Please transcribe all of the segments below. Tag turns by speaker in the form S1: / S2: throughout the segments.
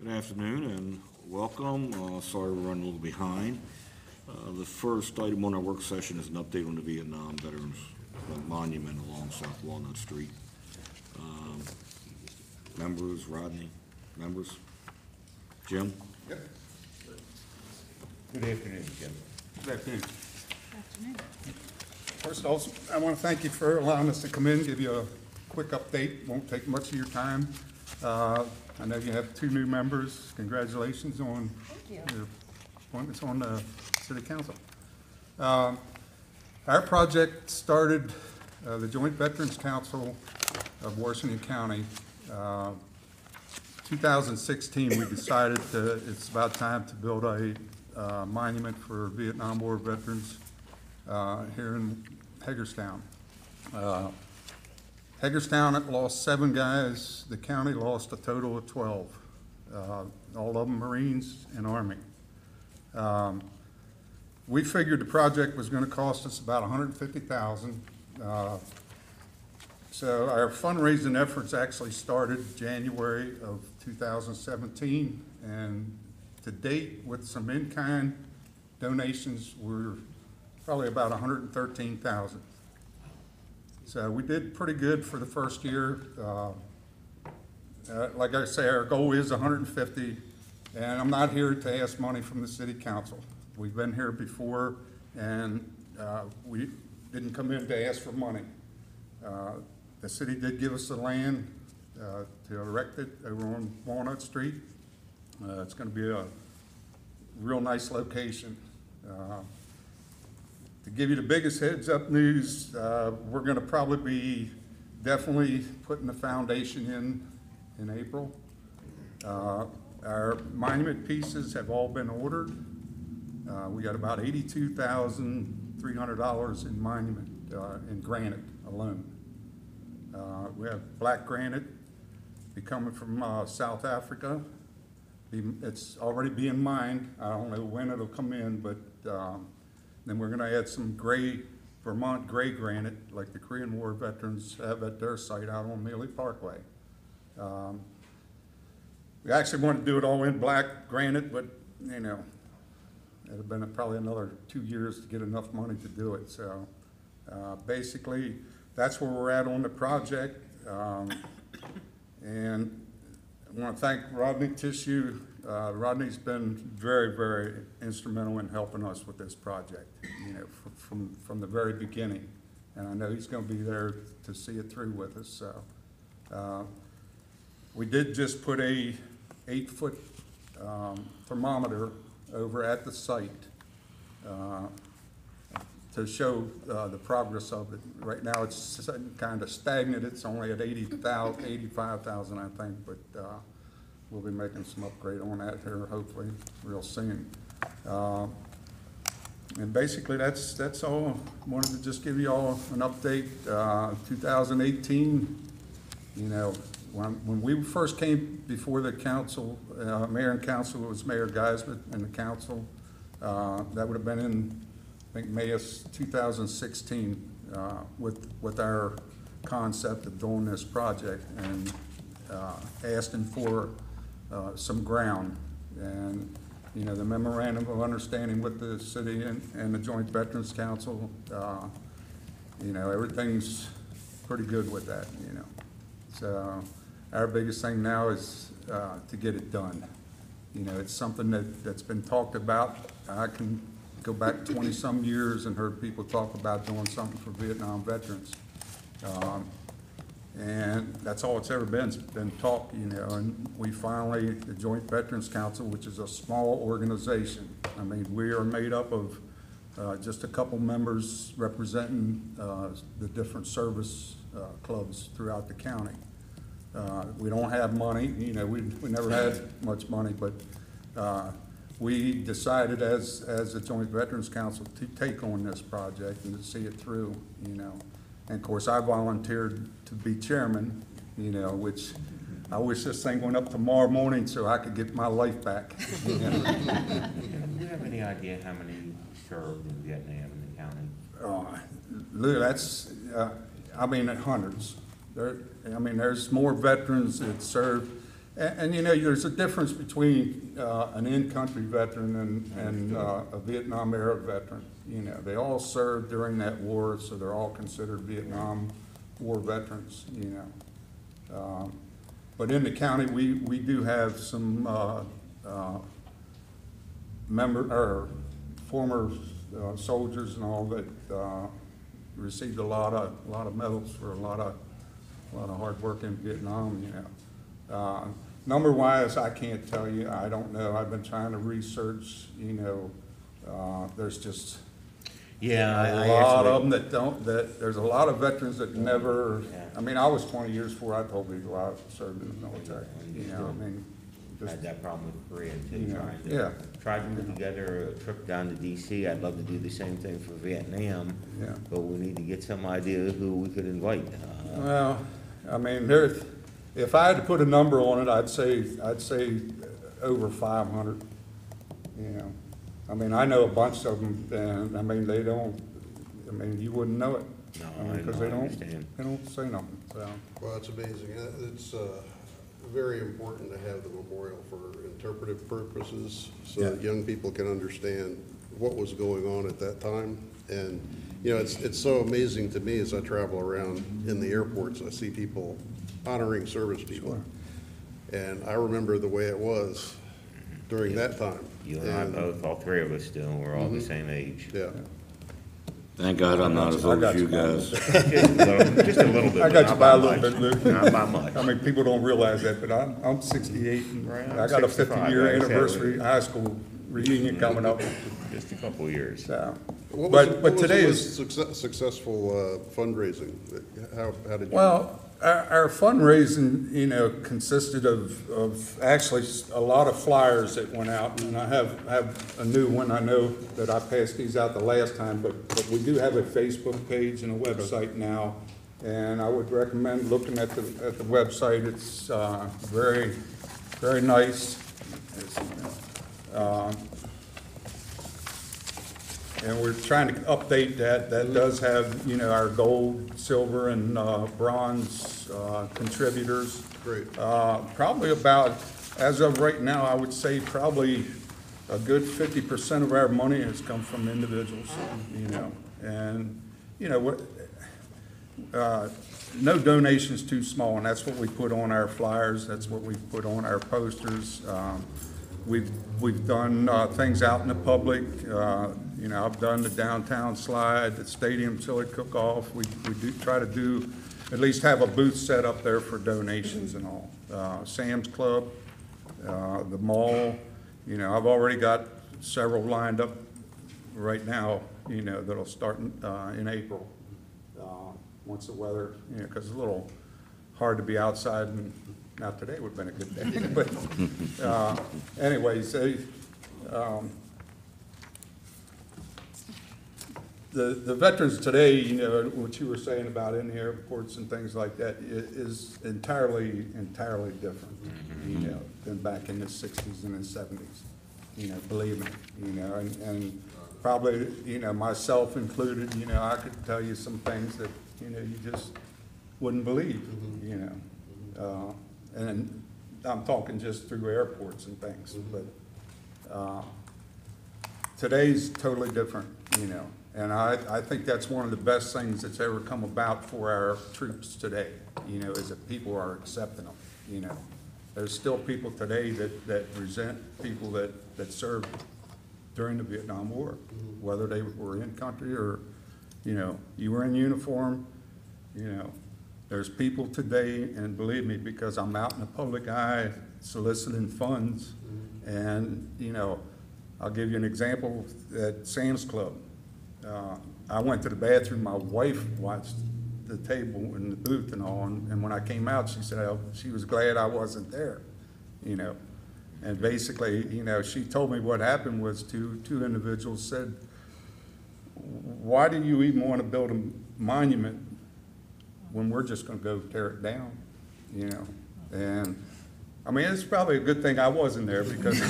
S1: Good afternoon and welcome. Sorry we're running a little behind. The first item on our work session is an update on the Vietnam Veterans Monument along South Walnut Street. Members, Rodney, members? Jim?
S2: Yep.
S3: Good afternoon, Jim.
S2: Good afternoon.
S4: Afternoon.
S2: First of all, I want to thank you for allowing us to come in, give you a quick update. Won't take much of your time. I know you have 2 new members. Congratulations on your appointments on the City Council. Our project started, the Joint Veterans Council of Washington County. 2016, we decided that it's about time to build a monument for Vietnam War veterans here in Hagerstown. Hagerstown lost 7 guys. The county lost a total of 12. All of them Marines and Army. We figured the project was going to cost us about $150,000. So our fundraising efforts actually started January of 2017, and to date, with some in-kind donations, we're probably about $113,000. So we did pretty good for the first year. Like I say, our goal is 150, and I'm not here to ask money from the City Council. We've been here before, and we didn't come in to ask for money. The city did give us the land to erect it over on Walnut Street. It's going to be a real nice location. To give you the biggest heads up news, we're going to probably be definitely putting the foundation in April. Our monument pieces have all been ordered. We got about $82,300 in monument in granite alone. We have black granite coming from South Africa. It's already being mined. I don't know when it'll come in, but then we're going to add some gray, Vermont gray granite, like the Korean War veterans have at their site out on Mealy Parkway. We actually want to do it all in black granite, but you know, it'll have been probably another 2 years to get enough money to do it. So basically, that's where we're at on the project. And I want to thank Rodney Tissue. Rodney's been very, very instrumental in helping us with this project, you know, from the very beginning. And I know he's going to be there to see it through with us. So we did just put a 8-foot thermometer over at the site to show the progress of it. Right now it's kind of stagnant. It's only at 85,000, I think, but we'll be making some upgrade on that here hopefully real soon. And basically that's all. Wanted to just give you all an update. 2018, you know, when we first came before the council, mayor and council, it was Mayor Geisman and the council. That would have been in, I think, May of 2016 with our concept of doing this project and asking for some ground. And you know, the memorandum of understanding with the city and the Joint Veterans Council, you know, everything's pretty good with that, you know. So our biggest thing now is to get it done. You know, it's something that's been talked about. I can go back 20-some years and heard people talk about doing something for Vietnam veterans. And that's all it's ever been talk, you know, and we finally, the Joint Veterans Council, which is a small organization. I mean, we are made up of just a couple members representing the different service clubs throughout the county. We don't have money, you know, we never had much money, but we decided as a Joint Veterans Council to take on this project and to see it through, you know. And of course, I volunteered to be chairman, you know, which I wish this thing went up tomorrow morning so I could get my life back. You know?
S3: Do you have any idea how many served in Vietnam in the county?
S2: Lou, that's, I mean, hundreds. I mean, there's more veterans that served And you know, there's a difference between an in-country veteran and a Vietnam era veteran. You know, they all served during that war, so they're all considered Vietnam War veterans, you know. But in the county, we do have some former soldiers and all that received a lot of medals for a lot of hard work in Vietnam, you know. Number-wise, I can't tell you. I don't know. I've been trying to research, you know. There's just
S3: Yeah,
S2: a lot of them that don't, there's a lot of veterans that never,
S3: Yeah.
S2: I mean, I was 20 years before I told me to go out and serve in the military, you know, I mean, just,
S3: had that problem with Korea too,
S2: You know,
S3: trying to,
S2: yeah.
S3: tried to put together a trip down to DC. I'd love to do the same thing for Vietnam,
S2: yeah.
S3: but we need to get some idea who we could invite.
S2: Well, I mean, if I had to put a number on it, I'd say over 500, you know. I mean, I know a bunch of them, and I mean, you wouldn't know it.
S3: No,
S2: I mean, because
S3: I understand.
S2: they don't say nothing, so.
S4: Well, it's amazing. It's very important to have the memorial for interpretive purposes, so that
S2: Yeah.
S4: young people can understand what was going on at that time. And, you know, it's so amazing to me as I travel around in the airports, I see people honoring service people. And I remember the way it was during that time.
S3: You and I both, all three of us do, we're all the same age.
S4: Yeah.
S1: Thank God I'm not as
S2: I
S1: old
S2: got
S1: as you
S2: you.
S1: guys.
S3: Just a little bit.
S2: I
S3: but
S2: got
S3: not
S2: you by a
S3: much.
S2: little bit, Luke.
S3: Not by much.
S2: I mean, people don't realize that, but I'm 68, and
S3: Right,
S2: I
S3: I'm
S2: got a
S3: 65,
S2: 50-year
S3: like I said.
S2: anniversary high school reunion coming up,
S3: Just a couple of years.
S2: so.
S4: What
S2: But
S4: was
S2: today
S4: the
S2: is,
S4: most fundraising? How did you?
S2: well, our fundraising, you know, consisted of actually a lot of flyers that went out, and I have a new one. I know that I passed these out the last time, but we do have a Facebook page and a website now, and I would recommend looking at the website. It's very, very nice. And we're trying to update that. That does have, you know, our gold, silver, and bronze contributors.
S4: Great.
S2: Probably about, as of right now, I would say probably a good 50% of our money has come from individuals, you know. And, you know, no donation's too small, and that's what we put on our flyers. That's what we put on our posters. We've done things out in the public. You know, I've done the downtown slide, the stadium chili cook-off. We do try to do, at least have a booth set up there for donations and all. Sam's Club, the mall, you know, I've already got several lined up right now, you know, that'll start in April, once the weather, you know, because it's a little hard to be outside, and now today would have been a good day, but anyways, the veterans today, you know, what you were saying about in the airports and things like that is entirely different, you know, than back in the 60s and the 70s, you know, believe me, you know, and probably, you know, myself included, you know, I could tell you some things that, you know, you just wouldn't believe, you know. And I'm talking just through airports and things, but today's totally different, you know. And I think that's one of the best things that's ever come about for our troops today, you know, is that people are accepting them, you know. There's still people today that resent people that served during the Vietnam War, whether they were in country or, you know, you were in uniform, you know. There's people today, and believe me, because I'm out in the public eye soliciting funds, and, you know, I'll give you an example at Sam's Club. I went to the bathroom, my wife watched the table in the booth and all, and when I came out, she said she was glad I wasn't there, you know. And basically, you know, she told me what happened was two individuals said, why do you even want to build a monument when we're just going to go tear it down, you know? And, I mean, it's probably a good thing I wasn't there, because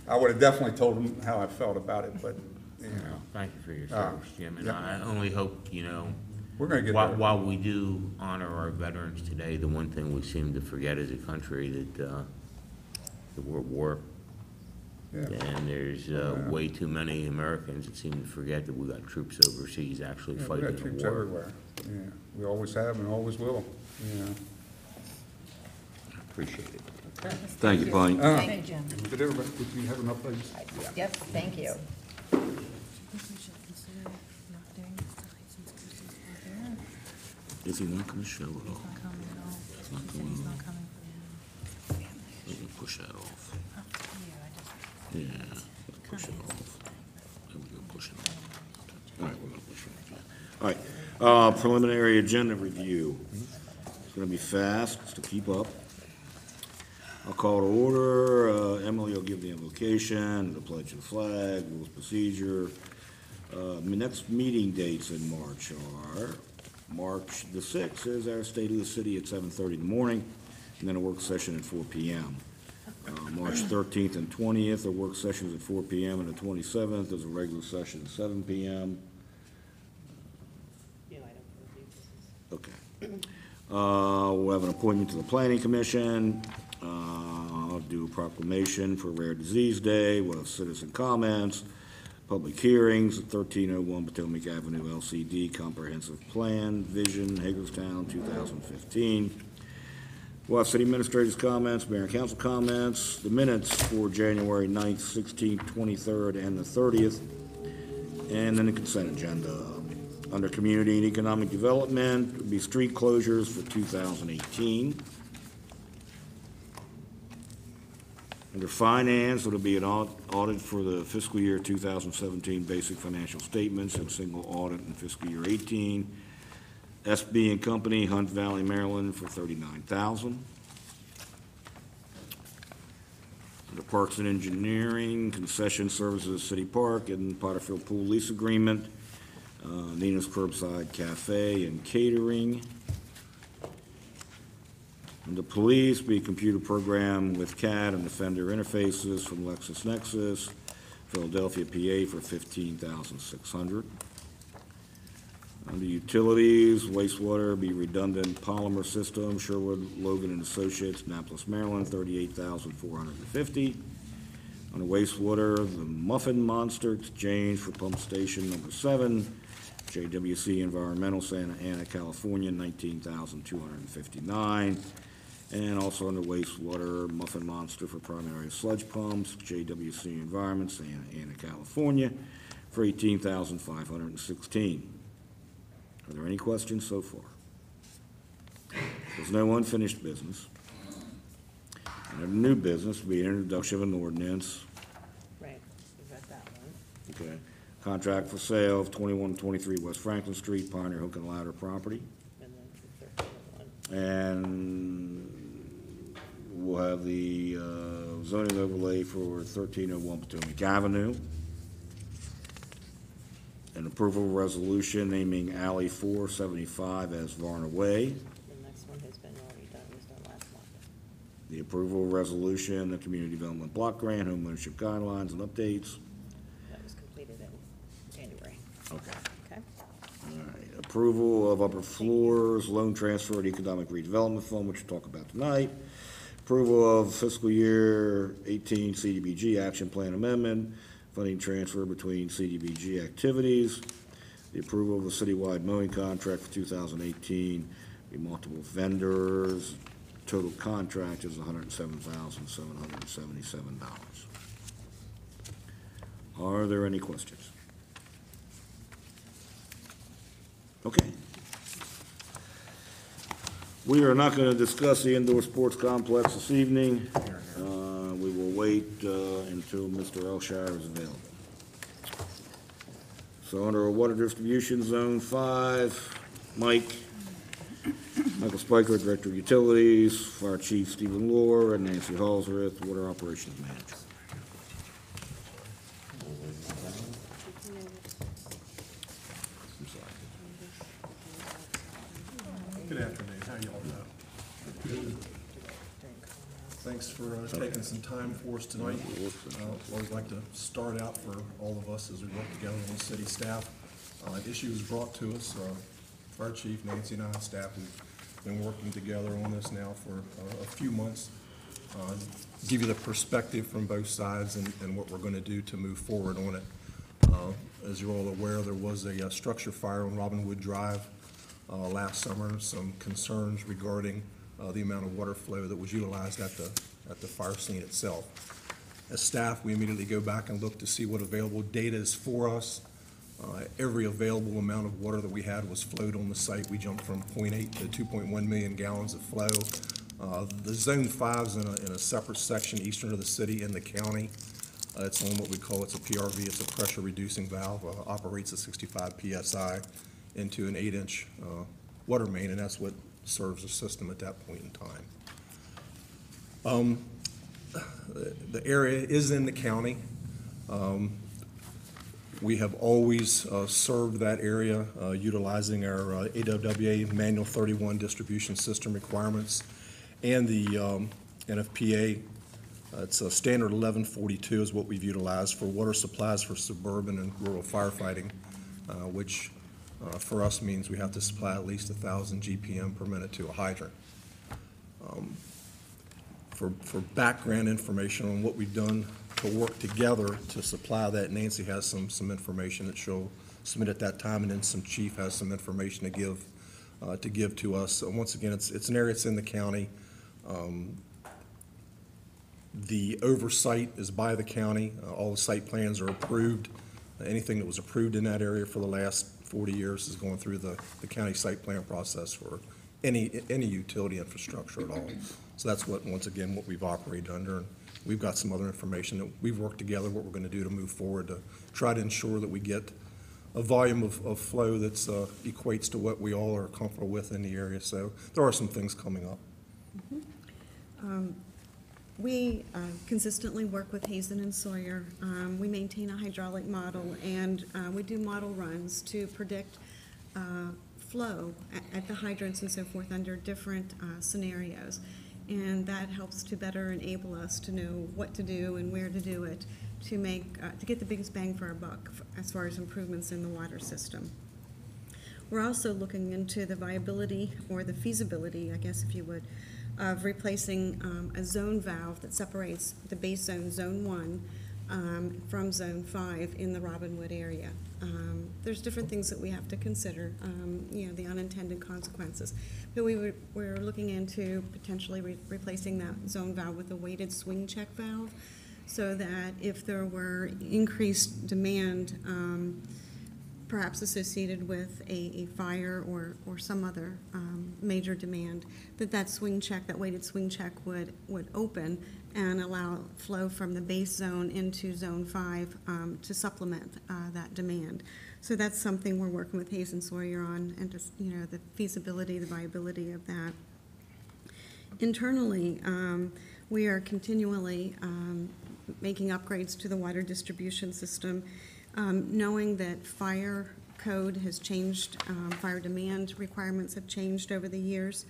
S2: I would have definitely told them how I felt about it, but, you know.
S3: Thank you for your service, Jim, and
S2: yeah.
S3: I only hope, you know,
S2: We're gonna get
S3: While,
S2: there.
S3: while we do honor our veterans today, the one thing we seem to forget as a country that, we're at war.
S2: Yeah.
S3: And there's, way too many Americans that seem to forget that we got troops overseas actually
S2: Yeah, we
S3: fighting
S2: got
S3: a
S2: troops
S3: war.
S2: everywhere. Yeah, we always have and always will, yeah.
S3: Appreciate it.
S1: Thank you, Pine.
S5: Thank you, Jim.
S2: Did everybody, did you have enough places?
S5: Yep, thank you.
S6: I think we should consider not doing this tonight since Chrissy's not there.
S1: Is he not gonna show it
S6: He's
S1: all?
S6: not coming at all.
S1: not
S6: She said
S1: coming
S6: he's
S1: at
S6: not
S1: all.
S6: coming for the
S1: Let me push that off.
S6: Yeah,
S1: Yeah, let's push it off. There we go, push it off. All right, we're gonna push it off. All right, preliminary agenda review. It's gonna be fast, just to keep up. I'll call to order, Emily will give the invocation, the pledge of the flag, rules of procedure. The next meeting dates in March are, March the 6th is our State of the City at 7:30 in the morning, and then a work session at 4 PM. March 13th and 20th are work sessions at 4 PM, and the 27th is a regular session at 7 PM. Okay. We'll have an appointment to the Planning Commission. I'll do a proclamation for Rare Disease Day. We'll have citizen comments, public hearings at 1301 Potomac Avenue LCD Comprehensive Plan, Vision, Hagerstown, 2015. We'll have city administrators' comments, mayor and council comments, the minutes for January 9th, 16th, 23rd, and the 30th, and then the consent agenda. Under Community and Economic Development, would be street closures for 2018. Under Finance, it'll be an audit for the fiscal year 2017 basic financial statements and single audit in fiscal year 18. SB and Company, Hunt Valley, Maryland, for $39,000. Under Parks and Engineering, concession services, City Park and Potterfield Pool lease agreement, Nina's Curbside Cafe and Catering. Under Police, be computer program with CAD and Defender interfaces from LexisNexis, Philadelphia, PA, for $15,600. Under Utilities, wastewater, be redundant polymer system, Sherwood, Logan and Associates, Annapolis, Maryland, $38,450. Under wastewater, the Muffin Monster exchange for pump station number 7, JWC Environmental, Santa Ana, California, $19,259. And also under wastewater, Muffin Monster for primary sludge pumps, JWC Environment, Santa Ana, California, for $18,516. Are there any questions so far? There's no unfinished business. And under new business, will be introduction of an ordinance.
S7: Right, we got that one.
S1: Okay. Contract for sale of 2123 West Franklin Street, Pioneer Hook and Ladder property.
S7: And then the 13th one.
S1: And we'll have the zoning overlay for 1301 Potomac Avenue. An approval resolution naming Alley 475 as Varna Way.
S7: The next one has been already done, it was done last month.
S1: The approval resolution, the Community Development Block Grant, Home Ownership Guidelines and Updates.
S7: That was completed in January.
S1: Okay.
S7: Okay?
S1: All right. Approval of upper floors, loan transfer and economic redevelopment fund, which we'll talk about tonight. Approval of fiscal year 18 CDBG action plan amendment, funding transfer between CDBG activities. The approval of a citywide mowing contract for 2018, be multiple vendors. Total contract is $107,777. Are there any questions? Okay. We are not going to discuss the indoor sports complex this evening. We will wait until Mr. Elshire is available. So under a water distribution zone 5, Michael Spiker, Director of Utilities, Fire Chief Stephen Lohr, and Nancy Halsworth, Water Operations Manager. I'm sorry.
S8: Good afternoon, how y'all doing? Thanks for taking some time for us tonight. Always like to start out for all of us as we work together on the city staff. An issue was brought to us Fire Chief, Nancy and I, and staff, we've been working together on this now for a few months. Give you the perspective from both sides and what we're going to do to move forward on it. As you're all aware, there was a structure fire on Robinwood Drive last summer, some concerns regarding the amount of water flow that was utilized at the fire scene itself. As staff, we immediately go back and look to see what available data is for us. Every available amount of water that we had was flowed on the site. We jumped from 0.8 to 2.1 million gallons of flow. The Zone 5 is in a separate section eastern of the city in the county. It's on what we call, it's a PRV, it's a pressure reducing valve, operates at 65 PSI into an 8-inch water main, and that's what serves the system at that point in time. The area is in the county. We have always served that area utilizing our AWWA Manual 31 distribution system requirements and the NFPA. It's a standard 1142 is what we've utilized for water supplies for suburban and rural firefighting, which for us means we have to supply at least 1,000 GPM per minute to a hydrant. For background information on what we've done to work together to supply that, Nancy has some information that she'll submit at that time, and then some chief has some information to give to us. So once again, it's an area that's in the county. The oversight is by the county. All the site plans are approved. Anything that was approved in that area for the last 40 years is going through the county site plan process for any utility infrastructure at all. So that's once again, what we've operated under. And we've got some other information that we've worked together, what we're going to do to move forward to try to ensure that we get a volume of flow that's equates to what we all are comfortable with in the area. So there are some things coming up.
S6: We consistently work with Hazen and Sawyer. We maintain a hydraulic model, and we do model runs to predict flow at the hydrants and so forth under different scenarios. And that helps to better enable us to know what to do and where to do it to get the biggest bang for our buck as far as improvements in the water system. We're also looking into the viability or the feasibility, I guess if you would, of replacing a zone valve that separates the base zone, Zone 1, from Zone 5 in the Robinwood area. There's different things that we have to consider, the unintended consequences. But we're looking into potentially replacing that zone valve with a weighted swing check valve so that if there were increased demand perhaps associated with a fire or some other major demand, that swing check, that weighted swing check would open and allow flow from the base zone into Zone 5 to supplement that demand. So that's something we're working with Hazen Sawyer on, and just, the feasibility, the viability of that. Internally, we are continually making upgrades to the water distribution system, knowing that fire code has changed, fire demand requirements have changed over the years.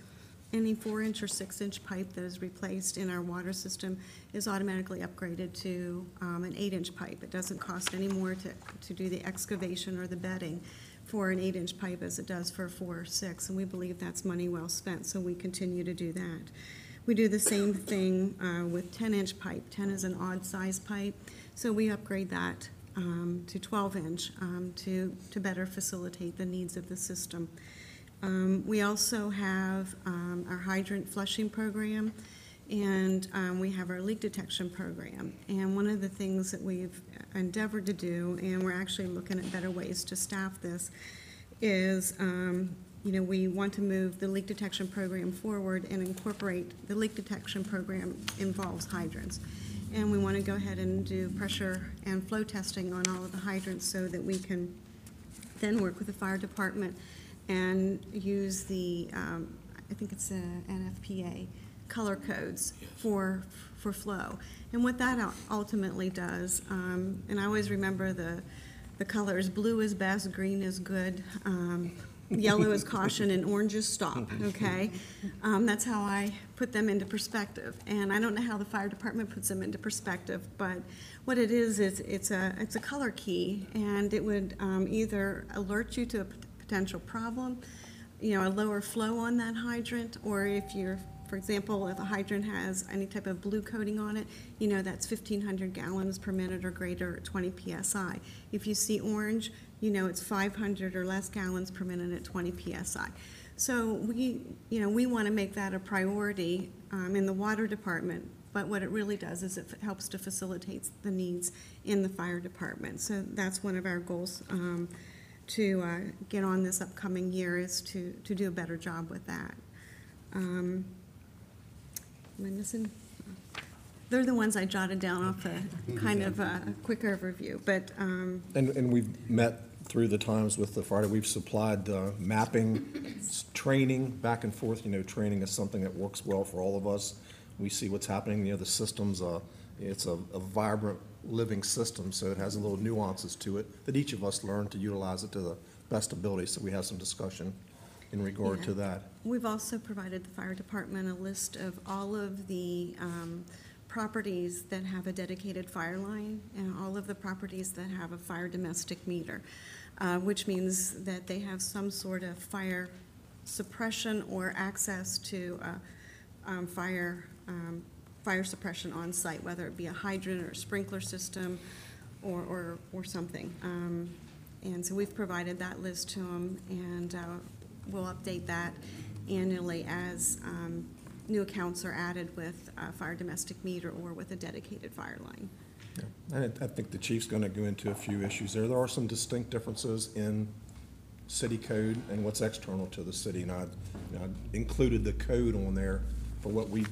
S6: Any 4-inch or 6-inch pipe that is replaced in our water system is automatically upgraded to an 8-inch pipe. It doesn't cost any more to do the excavation or the bedding for an 8-inch pipe as it does for a 4 or 6, and we believe that's money well spent, so we continue to do that. We do the same thing with 10-inch pipe. 10 is an odd size pipe, so we upgrade that to 12-inch to better facilitate the needs of the system. We also have our hydrant flushing program, and we have our leak detection program. And one of the things that we've endeavored to do, and we're actually looking at better ways to staff this, is we want to move the leak detection program forward and incorporate the leak detection program involves hydrants. And we want to go ahead and do pressure and flow testing on all of the hydrants so that we can then work with the fire department and use the, I think it's a NFPA, color codes for flow. And what that ultimately does, and I always remember the colors, blue is best, green is good, yellow is caution, and orange is stop, okay? That's how I put them into perspective. And I don't know how the fire department puts them into perspective, but what it is it's a color key, and it would either alert you to a potential problem, a lower flow on that hydrant, or if you're, for example, if a hydrant has any type of blue coating on it, that's 1,500 gallons per minute or greater at 20 PSI. If you see orange, it's 500 or less gallons per minute at 20 PSI. So we want to make that a priority in the water department, but what it really does is it helps to facilitate the needs in the fire department. So that's one of our goals to get on this upcoming year, is to do a better job with that. Am I missing? They're the ones I jotted down off a kind of a quick overview, but
S8: And we've met through the times with the fire, we've supplied mapping, training, back and forth. Training is something that works well for all of us. We see what's happening, the system's, it's a vibrant, living system, so it has a little nuances to it that each of us learn to utilize it to the best ability, so we have some discussion in regard to that.
S6: we've also provided the fire department a list of all of the properties that have a dedicated fire line and all of the properties that have a fire domestic meter, which means that they have some sort of fire suppression or access to fire suppression on site, whether it be a hydrant or a sprinkler system or something. And so we've provided that list to them, and we'll update that annually as new accounts are added with a fire domestic meter or with a dedicated fire line.
S8: Yeah. And I think the chief's going to go into a few issues there. There are some distinct differences in city code and what's external to the city, and I included the code on there for what we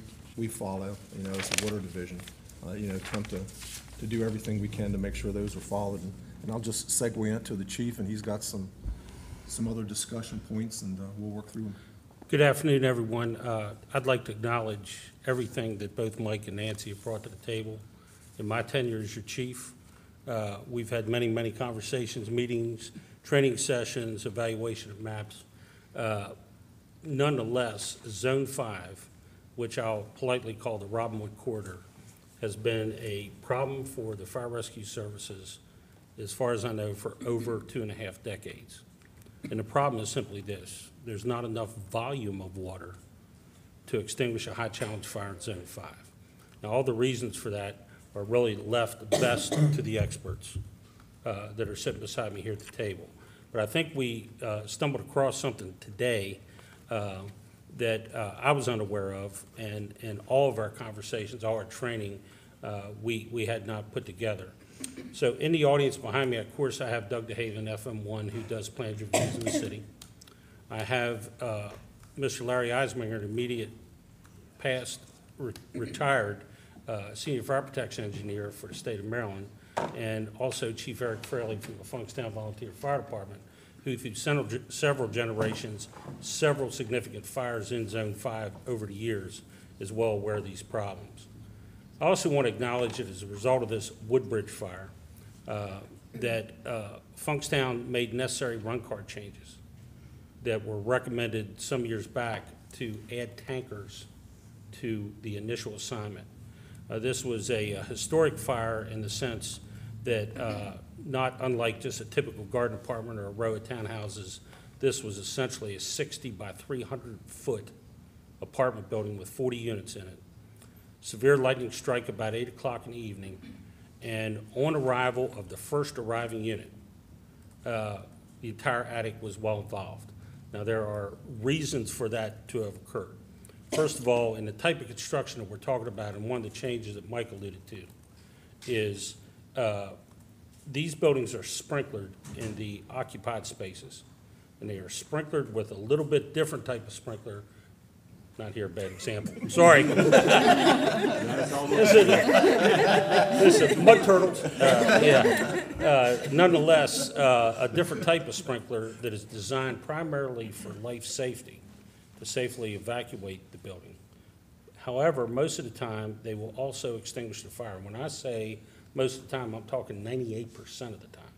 S8: follow, as a water division. Attempt to do everything we can to make sure those are followed. And I'll just segue into the chief, and he's got some other discussion points, and we'll work through them.
S9: Good afternoon, everyone. I'd like to acknowledge everything that both Mike and Nancy have brought to the table. In my tenure as your chief, we've had many, many conversations, meetings, training sessions, evaluation of maps. Nonetheless, Zone 5, which I'll politely call the Robinwood Corridor, has been a problem for the fire rescue services, as far as I know, for over 2.5 decades. And the problem is simply this: there's not enough volume of water to extinguish a high challenge fire in Zone 5. Now, all the reasons for that are really left best to the experts that are sitting beside me here at the table. But I think we stumbled across something today that I was unaware of, and in all of our conversations, all our training, we had not put together. So in the audience behind me, of course, I have Doug DeHaven, FM1, who does plans reviews in the city. I have Mr. Larry Eisminger, an immediate past retired senior fire protection engineer for the state of Maryland, and also Chief Eric Fraley from the Funkstown Volunteer Fire Department, who through several generations, several significant fires in Zone 5 over the years, is well aware of these problems. I also want to acknowledge that as a result of this Woodbridge fire, that Funkstown made necessary run card changes that were recommended some years back to add tankers to the initial assignment. This was a historic fire in the sense that not unlike just a typical garden apartment or a row of townhouses, this was essentially a 60 by 300 foot apartment building with 40 units in it. Severe lightning strike about 8 o'clock in the evening, and on arrival of the first arriving unit, the entire attic was well involved. Now, there are reasons for that to have occurred. First of all, in the type of construction that we're talking about, and one of the changes that Mike alluded to, is these buildings are sprinklered in the occupied spaces, and they are sprinklered with a little bit different type of sprinkler. Not here, a bad example. Sorry. This is mud turtles. Nonetheless, a different type of sprinkler that is designed primarily for life safety, to safely evacuate the building. However, most of the time, they will also extinguish the fire. When I say most of the time, I'm talking 98% of the time.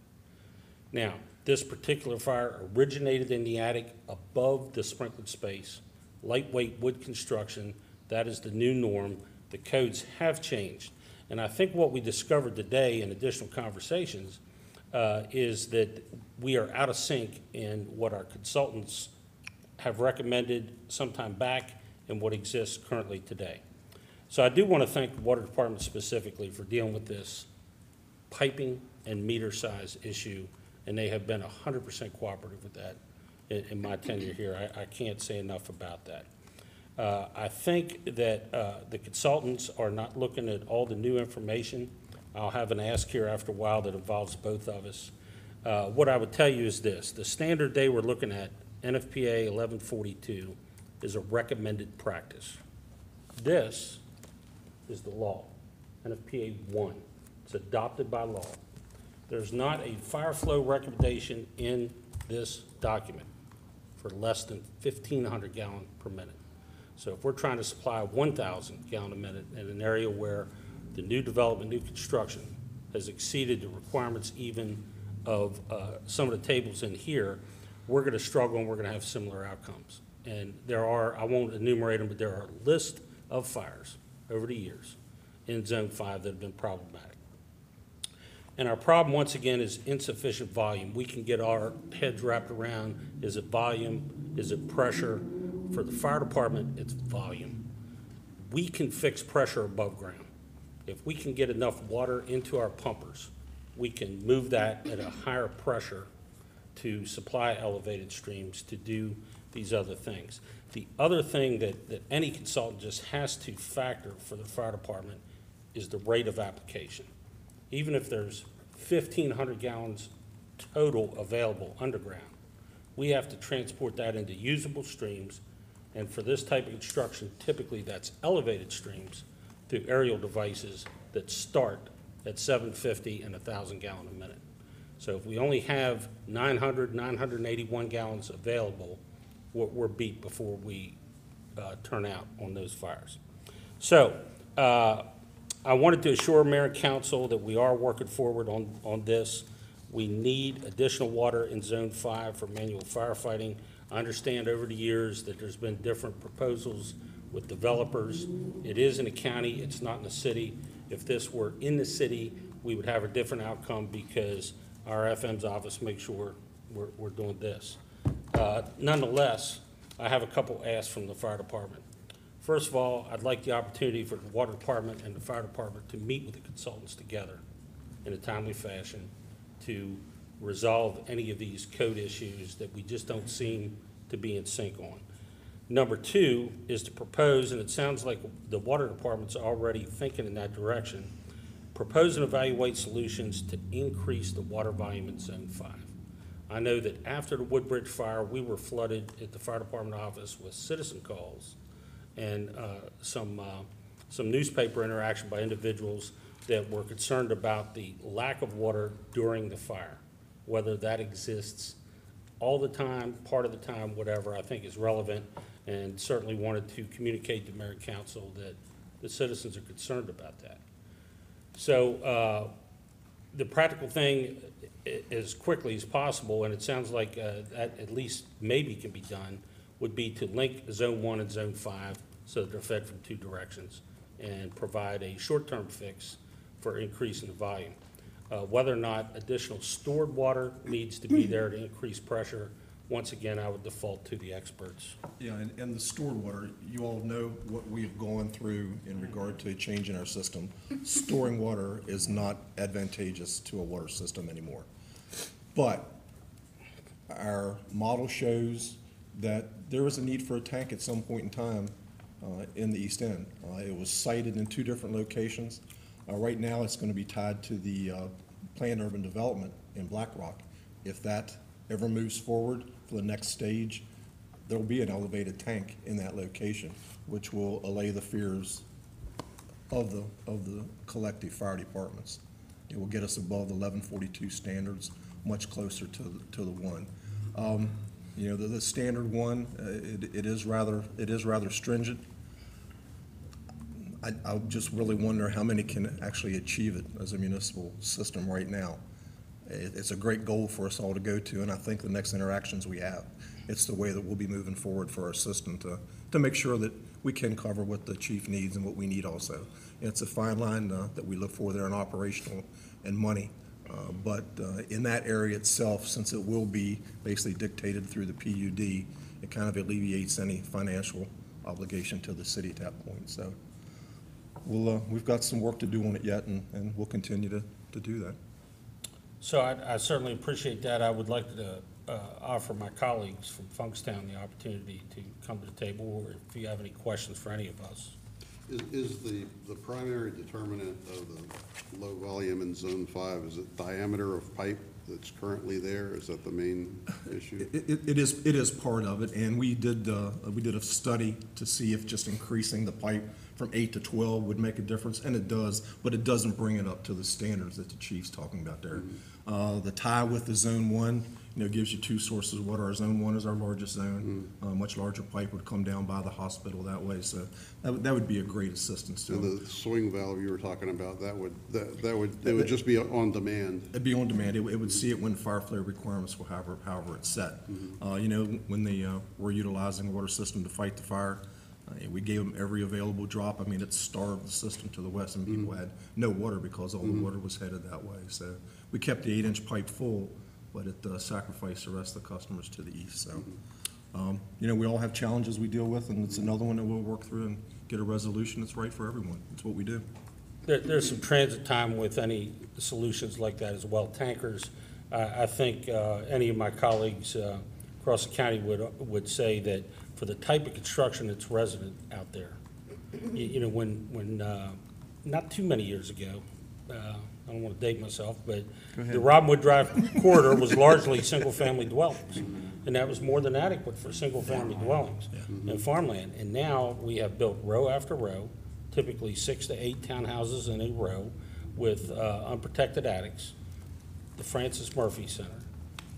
S9: Now, this particular fire originated in the attic above the sprinkled space. Lightweight wood construction, that is the new norm. The codes have changed. And I think what we discovered today in additional conversations is that we are out of sync in what our consultants have recommended sometime back and what exists currently today. So I do want to thank the Water Department specifically for dealing with this piping and meter size issue, and they have been 100% cooperative with that in my tenure here. I can't say enough about that. I think that the consultants are not looking at all the new information. I'll have an ask here after a while that involves both of us. What I would tell you is this: the standard they were looking at, NFPA 1142, is a recommended practice. This is the law, NFPA 1. It's adopted by law. There's not a fire flow recommendation in this document for less than 1,500 gallon per minute. So if we're trying to supply 1,000 gallon a minute in an area where the new development, new construction has exceeded the requirements even of some of the tables in here, we're going to struggle and we're going to have similar outcomes. And there are, I won't enumerate them, but there are a list of fires over the years in Zone 5 that have been problematic. And our problem, once again, is insufficient volume. We can get our heads wrapped around, is it volume, is it pressure? For the fire department, it's volume. We can fix pressure above ground. If we can get enough water into our pumpers, we can move that at a higher pressure to supply elevated streams to do these other things. The other thing that any consultant just has to factor for the fire department is the rate of application. Even if there's 1,500 gallons total available underground, we have to transport that into usable streams. And for this type of construction, typically that's elevated streams through aerial devices that start at 750 and 1,000 gallon a minute. So if we only have 981 gallons available, we're beat before we turn out on those fires. So I wanted to assure Mayor and Council that we are working forward on this. We need additional water in Zone 5 for manual firefighting. I understand over the years that there's been different proposals with developers. It is in the county, it's not in the city. If this were in the city, we would have a different outcome because our FM's office makes sure we're doing this. Nonetheless, I have a couple asks from the fire department. First of all, I'd like the opportunity for the water department and the fire department to meet with the consultants together in a timely fashion to resolve any of these code issues that we just don't seem to be in sync on. Number two is to propose, and it sounds like the water department's already thinking in that direction, propose and evaluate solutions to increase the water volume in Zone 5. I know that after the Woodbridge fire, we were flooded at the fire department office with citizen calls and some newspaper interaction by individuals that were concerned about the lack of water during the fire. Whether that exists all the time, part of the time, whatever, I think is relevant, and certainly wanted to communicate to Mayor and Council that the citizens are concerned about that. So the practical thing, as quickly as possible, and it sounds like that at least maybe can be done, would be to link Zone 1 and Zone 5 so that they're fed from two directions and provide a short-term fix for increasing the volume. Whether or not additional stored water needs to be there to increase pressure, once again, I would default to the experts.
S8: Yeah, and the stored water, you all know what we've gone through in regard to a change in our system. Storing water is not advantageous to a water system anymore. But our model shows that there is a need for a tank at some point in time in the East End. It was sited in two different locations. Right now, it's going to be tied to the planned urban development in Black Rock. If that ever moves forward for the next stage, there will be an elevated tank in that location, which will allay the fears of the collective fire departments. It will get us above the 1142 standards, much closer to the one. You know, the standard one, it is rather stringent. I just really wonder how many can actually achieve it as a municipal system right now. It's a great goal for us all to go to, and I think the next interactions we have, it's the way that we'll be moving forward for our system to make sure that we can cover what the chief needs and what we need also. It's a fine line that we look for there in operational and money But in that area itself, since it will be basically dictated through the PUD, it kind of alleviates any financial obligation to the city at that point. So we've got some work to do on it yet, and we'll continue to do that.
S9: So I certainly appreciate that. I would like to offer my colleagues from Funkstown the opportunity to come to the table, or if you have any questions for any of us.
S4: Is the primary determinant of the low volume in Zone 5, is it diameter of pipe that's currently there? Is that the main issue?
S8: It is part of it, and we did a study to see if just increasing the pipe from 8 to 12 would make a difference, and it does, but it doesn't bring it up to the standards that the chief's talking about there. The tie with the Zone 1, gives you two sources of water. Our Zone 1 is our largest zone. Much larger pipe would come down by the hospital that way, so that would be a great assistance to
S4: And
S8: them.
S4: the swing valve you were talking about, it would just be on demand?
S8: It'd be on demand. It would see it when fire flow requirements will however it's set. When they were utilizing the water system to fight the fire, we gave them every available drop. I mean, it starved the system to the west, and people had no water because all the water was headed that way. So we kept the 8-inch pipe full, but it sacrificed the rest of the customers to the east. So, we all have challenges we deal with, and it's another one that we'll work through and get a resolution that's right for everyone. It's what we do.
S9: There's some transit time with any solutions like that as well. Tankers, I think any of my colleagues across the county would say that for the type of construction that's resident out there, when not too many years ago, I don't want to date myself, but the Robinwood Drive corridor was largely single-family dwellings, and that was more than adequate for single-family dwellings and farmland. And now we have built row after row, typically 6 to 8 townhouses in a row with unprotected attics, the Francis Murphy Center,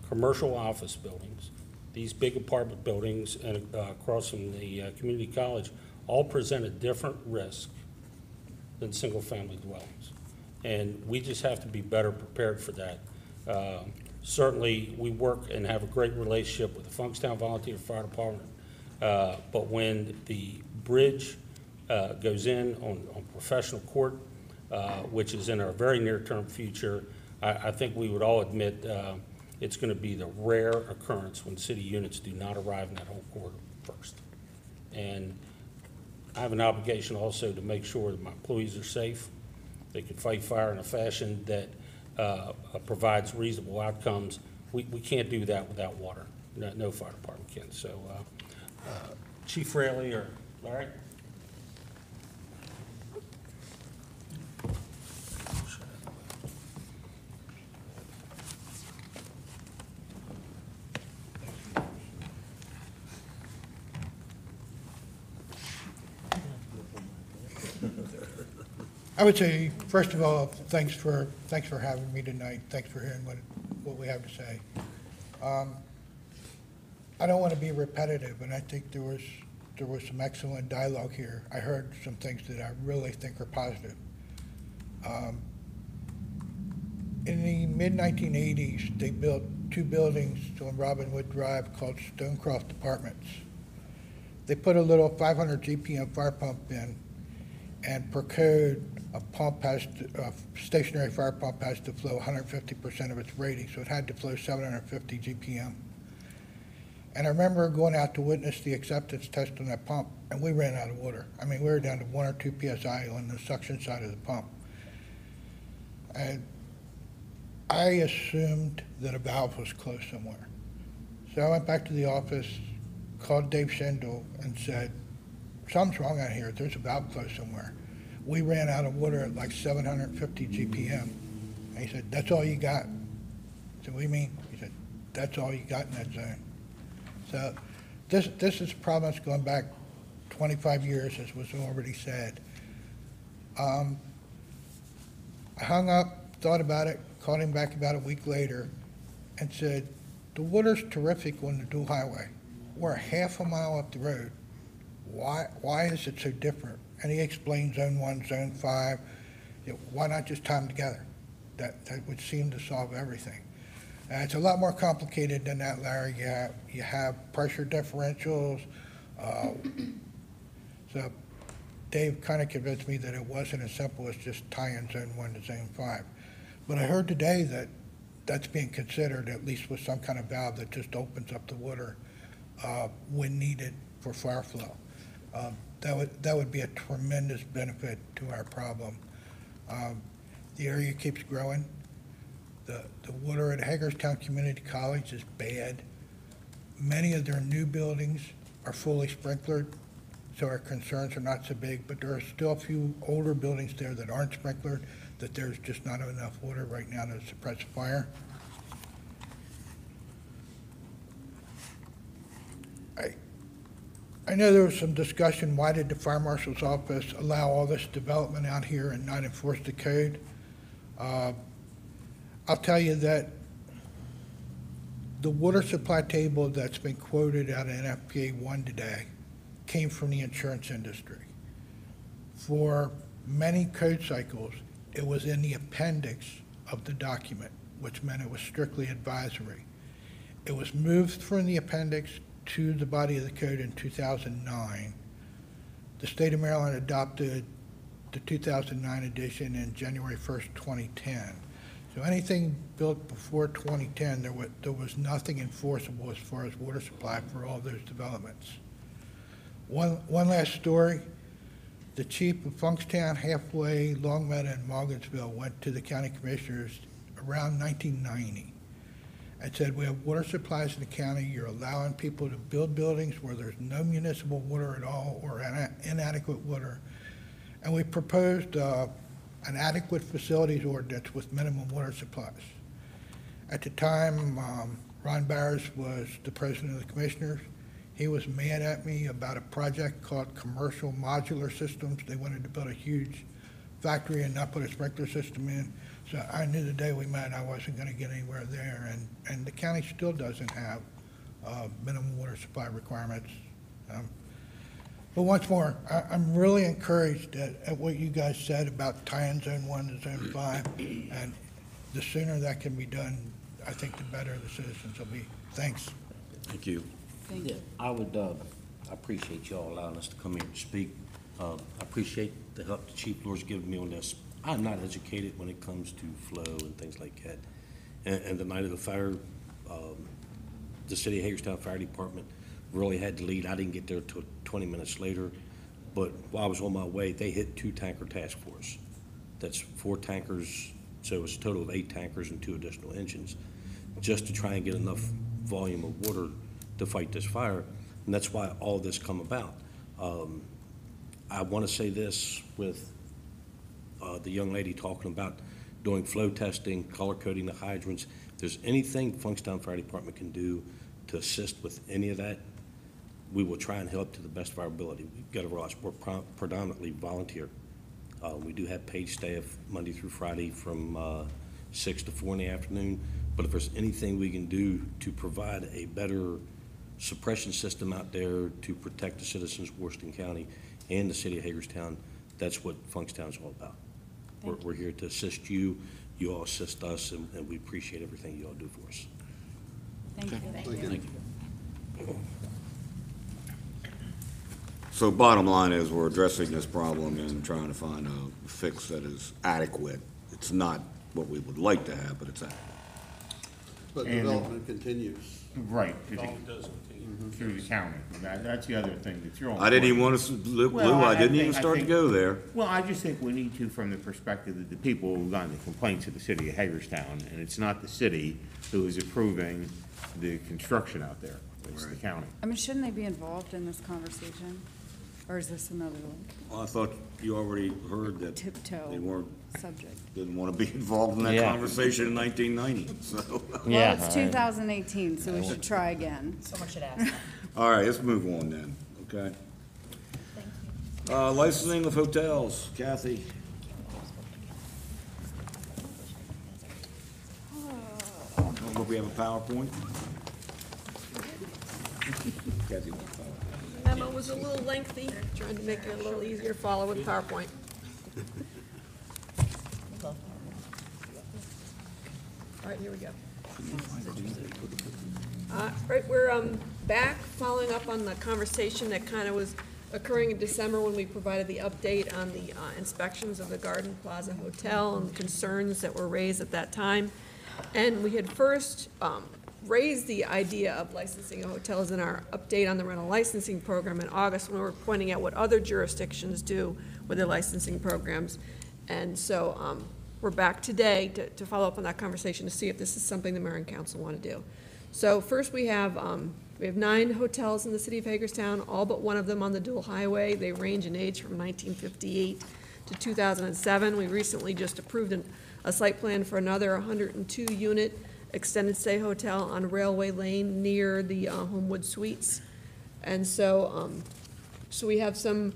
S9: commercial office buildings, these big apartment buildings and across from the community college all present a different risk than single-family dwellings. And we just have to be better prepared for that. Certainly, we work and have a great relationship with the Funkstown Volunteer Fire Department, but when the bridge goes in on professional court, which is in our very near-term future, I think we would all admit it's going to be the rare occurrence when city units do not arrive in that whole corridor first. And I have an obligation also to make sure that my employees are safe. They can fight fire in a fashion that provides reasonable outcomes. We can't do that without water. No fire department can. So, Chief Raley or Larry?
S10: I would say, first of all, thanks for having me tonight. Thanks for hearing what we have to say. I don't want to be repetitive, and I think there was some excellent dialogue here. I heard some things that I really think are positive. In the mid-1980s, they built 2 buildings on Robinwood Drive called Stonecroft Apartments. They put a little 500 GPM fire pump in, and per code, a stationary fire pump has to flow 150% of its rating, so it had to flow 750 GPM. And I remember going out to witness the acceptance test on that pump, and we ran out of water. I mean, we were down to 1 or 2 PSI on the suction side of the pump. And I assumed that a valve was closed somewhere. So I went back to the office, called Dave Schindel, and said, something's wrong out here. There's a valve closed somewhere. We ran out of water at like 750 GPM. And he said, that's all you got? I said, what do you mean? He said, that's all you got in that zone. So this is a problem that's going back 25 years, as was already said. I hung up, thought about it, called him back about a week later, and said, the water's terrific on the dual highway. We're half a mile up the road. Why is it so different? And he explained Zone 1, Zone 5. Why not just tie them together? That would seem to solve everything. It's a lot more complicated than that, Larry. You have pressure differentials. So Dave kind of convinced me that it wasn't as simple as just tying Zone 1 to Zone 5. But I heard today that that's being considered, at least with some kind of valve that just opens up the water when needed for fire flow. That would be a tremendous benefit to our problem. The area keeps growing. The water at Hagerstown Community College is bad. Many of their new buildings are fully sprinklered, so our concerns are not so big, but there are still a few older buildings there that aren't sprinklered, that there's just not enough water right now to suppress fire. I know there was some discussion, why did the fire marshal's office allow all this development out here and not enforce the code? I'll tell you that the water supply table that's been quoted out of NFPA 1 today came from the insurance industry. For many code cycles, it was in the appendix of the document, which meant it was strictly advisory. It was moved from the appendix to the body of the code in 2009. The state of Maryland adopted the 2009 edition in January 1st, 2010. So anything built before 2010, there was nothing enforceable as far as water supply for all those developments. One last story. The chief of Funkstown, Halfway, Longmeadow, and Morgansville went to the county commissioners around 1990 and said, we have water supplies in the county. You're allowing people to build buildings where there's no municipal water at all or inadequate water. And we proposed an adequate facilities ordinance with minimum water supplies. At the time, Ron Barris was the president of the commissioners. He was mad at me about a project called Commercial Modular Systems. They wanted to build a huge factory and not put a sprinkler system in. So I knew the day we met I wasn't going to get anywhere there. And the county still doesn't have minimum water supply requirements. But once more, I'm really encouraged at what you guys said about tying Zone 1 to Zone 5. And the sooner that can be done, I think the better the citizens will be. Thanks.
S1: Thank you.
S11: Yeah, I would appreciate y'all allowing us to come here and speak. I appreciate the help the Chief Lord's given me on this. I'm not educated when it comes to flow and things like that. And the night of the fire, the City of Hagerstown Fire Department really had the lead. I didn't get there till 20 minutes later, but while I was on my way, they hit 2 tanker task force. That's 4 tankers, so it's a total of 8 tankers and 2 additional engines, just to try and get enough volume of water to fight this fire, and that's why all this come about. I want to say this with the young lady talking about doing flow testing, color coding the hydrants. If there's anything Funkstown Fire Department can do to assist with any of that, we will try and help to the best of our ability. We've got to realize we're predominantly volunteer. We do have paid staff Monday through Friday from 6 to 4 in the afternoon, but if there's anything we can do to provide a better suppression system out there to protect the citizens of Washington County and the City of Hagerstown, that's what Funkstown is all about. We're here to assist you. You all assist us, and we appreciate everything you all do for us.
S5: Thank you.
S1: Thank you. So bottom line is, we're addressing this problem and trying to find a fix that is adequate. It's not what we would like to have, but it's adequate.
S4: But
S3: And-
S4: development continues.
S3: Right, through the county. That's the other thing that's wrong.
S1: I didn't even want to look blue.
S3: Well,
S1: I didn't
S3: think-
S1: even start to
S3: think-
S1: go there.
S3: Well, I just think we need to, from the perspective of the people who've gotten the complaints of the city of Hagerstown, and it's not the city who is approving the construction out there, it's the county.
S12: I mean, shouldn't they be involved in this conversation? Or is this another one?
S1: Well, I thought you already heard that
S12: Tiptoe
S1: they weren't,
S12: subject.
S1: didn't want to be involved in that
S3: Yeah.
S1: conversation in 1990, so.
S12: Well, it's 2018, so we should try again.
S5: Someone should ask them.
S1: All right, let's move on then, okay? Licensing of hotels, Kathy. Look, we have a PowerPoint. Kathy wants a PowerPoint.
S13: Memo was a little lengthy, trying to make it a little easier to follow with PowerPoint. All right, here we go. Right, we're back, following up on the conversation that kind of was occurring in December when we provided the update on the inspections of the Garden Plaza Hotel and concerns that were raised at that time. And we had first raised the idea of licensing hotels in our update on the rental licensing program in August, when we were pointing out what other jurisdictions do with their licensing programs. And so we're back today to follow up on that conversation to see if this is something the mayor and council want to do. So first we have 9 hotels in the city of Hagerstown, all but one of them on the dual highway. They range in age from 1958 to 2007. We recently just approved a site plan for another 102-unit extended stay hotel on Railway Lane near the Homewood Suites. And so, so we have some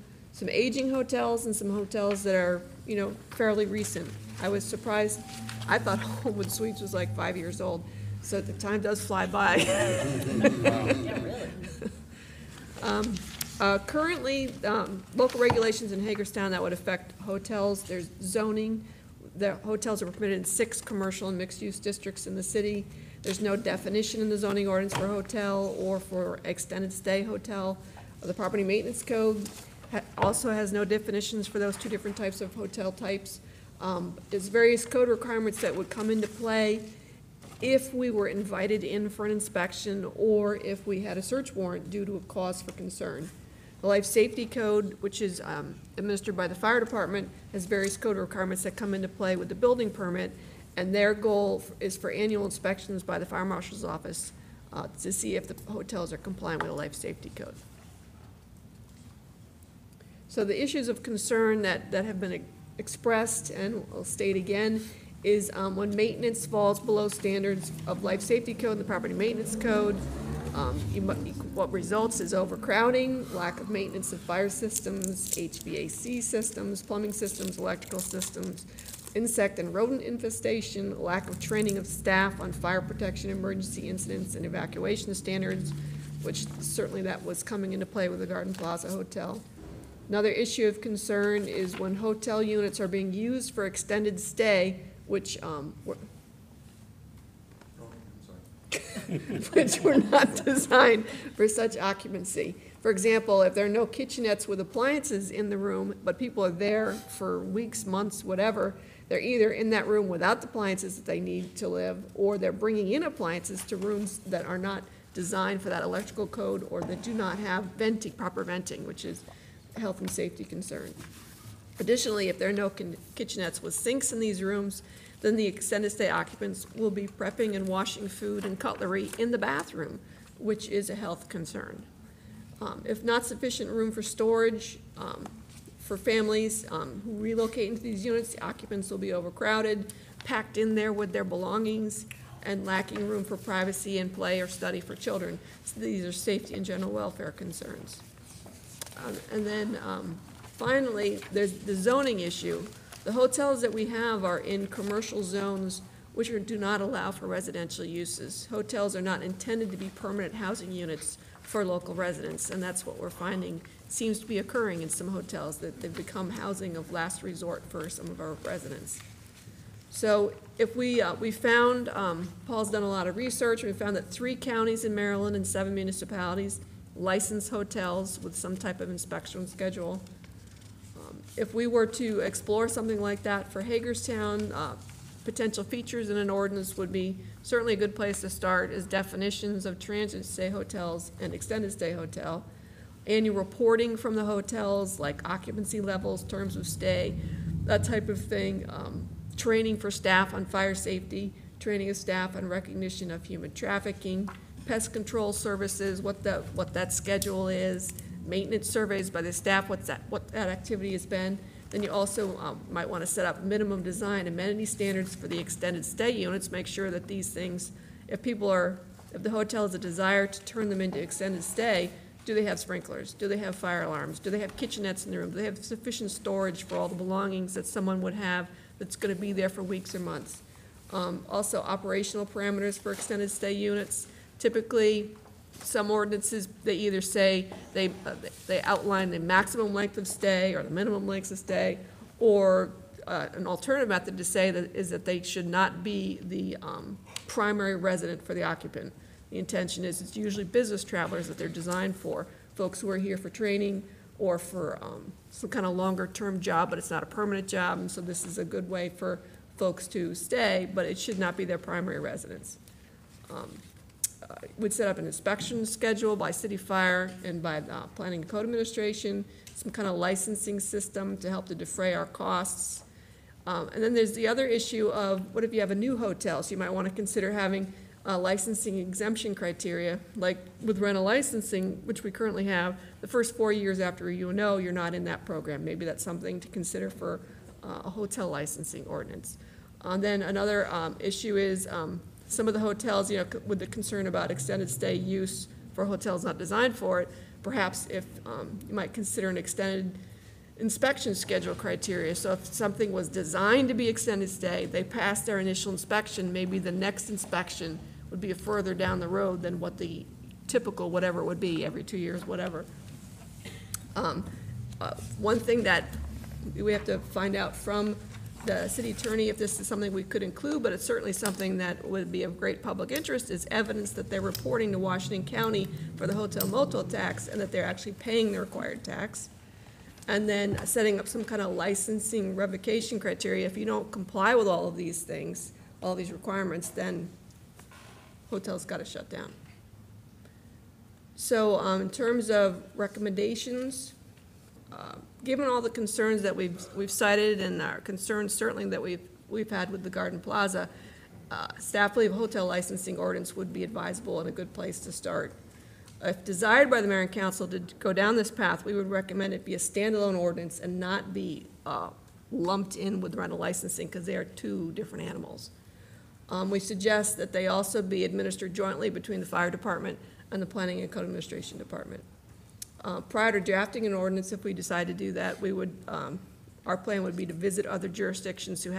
S13: aging hotels and some hotels that are, you know, fairly recent. I was surprised. I thought Homewood Suites was like 5 years old. So the time does fly by.
S7: Yeah, really.
S13: Currently, local regulations in Hagerstown that would affect hotels, there's zoning. The hotels are permitted in 6 commercial and mixed-use districts in the city. There's no definition in the zoning ordinance for hotel or for extended stay hotel. The property maintenance code also has no definitions for those 2 different types of hotel types. There's various code requirements that would come into play if we were invited in for an inspection or if we had a search warrant due to a cause for concern. The Life Safety Code, which is administered by the fire department, has various code requirements that come into play with the building permit, and their goal is for annual inspections by the fire marshal's office to see if the hotels are compliant with the Life Safety Code. So the issues of concern that have been expressed, and I'll state again, is when maintenance falls below standards of Life Safety Code and the Property Maintenance Code. What results is overcrowding, lack of maintenance of fire systems, HVAC systems, plumbing systems, electrical systems, insect and rodent infestation, lack of training of staff on fire protection, emergency incidents, and evacuation standards, which certainly that was coming into play with the Garden Plaza Hotel. Another issue of concern is when hotel units are being used for extended stay, which which were not designed for such occupancy. For example, if there are no kitchenettes with appliances in the room, but people are there for weeks, months, whatever, they're either in that room without the appliances that they need to live, or they're bringing in appliances to rooms that are not designed for that electrical code or that do not have venting, proper venting, which is a health and safety concern. Additionally, if there are no kitchenettes with sinks in these rooms, then the extended stay occupants will be prepping and washing food and cutlery in the bathroom, which is a health concern. If not sufficient room for storage for families who relocate into these units, the occupants will be overcrowded, packed in there with their belongings, and lacking room for privacy and play or study for children. So these are safety and general welfare concerns. And then finally, there's the zoning issue. The hotels that we have are in commercial zones which do not allow for residential uses. Hotels are not intended to be permanent housing units for local residents, and that's what we're finding seems to be occurring in some hotels, that they've become housing of last resort for some of our residents. So if we found, Paul's done a lot of research, we found that 3 counties in Maryland and 7 municipalities license hotels with some type of inspection schedule. If we were to explore something like that for Hagerstown, potential features in an ordinance would be certainly a good place to start, is definitions of transient stay hotels and extended stay hotel, annual reporting from the hotels, like occupancy levels, terms of stay, that type of thing, training for staff on fire safety, training of staff on recognition of human trafficking, pest control services, what that schedule is, maintenance surveys by the staff, what that activity has been. Then you also might want to set up minimum design amenity standards for the extended stay units, make sure that these things, if the hotel has a desire to turn them into extended stay, do they have sprinklers? Do they have fire alarms? Do they have kitchenettes in the room? Do they have sufficient storage for all the belongings that someone would have that's going to be there for weeks or months? Also, operational parameters for extended stay units. Typically, some ordinances, they either say they outline the maximum length of stay or the minimum length of stay, or an alternative method to say that is that they should not be the primary resident for the occupant. The intention is it's usually business travelers that they're designed for, folks who are here for training or for some kind of longer-term job, but it's not a permanent job, and so this is a good way for folks to stay, but it should not be their primary residence. Would set up an inspection schedule by city fire and by planning and code administration, some kind of licensing system to help to defray our costs. And then there's the other issue of, what if you have a new hotel? So you might want to consider having licensing exemption criteria, like with rental licensing, which we currently have, the first 4 years after you know you're not in that program. Maybe that's something to consider for a hotel licensing ordinance. Then another issue is some of the hotels, with the concern about extended stay use for hotels not designed for it, perhaps if you might consider an extended inspection schedule criteria. So if something was designed to be extended stay, they passed their initial inspection, maybe the next inspection would be further down the road than what the typical whatever it would be, every 2 years, whatever. One thing that we have to find out from the city attorney if this is something we could include, but it's certainly something that would be of great public interest, is evidence that they're reporting to Washington County for the hotel motel tax and that they're actually paying the required tax. And then setting up some kind of licensing revocation criteria. If you don't comply with all of these things, all these requirements, then hotels got to shut down. So in terms of recommendations, given all the concerns that we've cited and our concerns certainly that we've had with the Garden Plaza, staff believe a hotel licensing ordinance would be advisable and a good place to start. If desired by the mayor and council to go down this path, we would recommend it be a standalone ordinance and not be lumped in with rental licensing, because they are two different animals. We suggest that they also be administered jointly between the fire department and the planning and code administration department. Prior to drafting an ordinance, if we decide to do that, we would, our plan would be to visit other jurisdictions who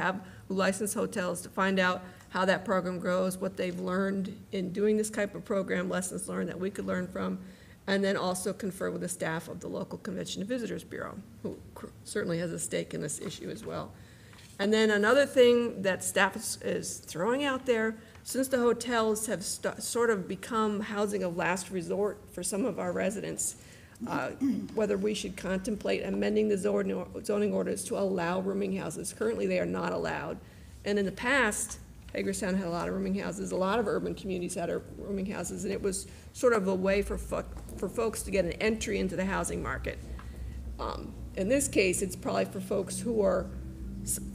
S13: license hotels to find out how that program grows, what they've learned in doing this type of program, lessons learned that we could learn from, and then also confer with the staff of the local Convention and Visitors Bureau, who certainly has a stake in this issue as well. And then another thing that staff is throwing out there, since the hotels have sort of become housing of last resort for some of our residents, whether we should contemplate amending the zoning ordinance to allow rooming houses. Currently, they are not allowed. And in the past, Hagerstown had a lot of rooming houses. A lot of urban communities had rooming houses, and it was sort of a way for folks to get an entry into the housing market. In this case, it's probably for folks who are,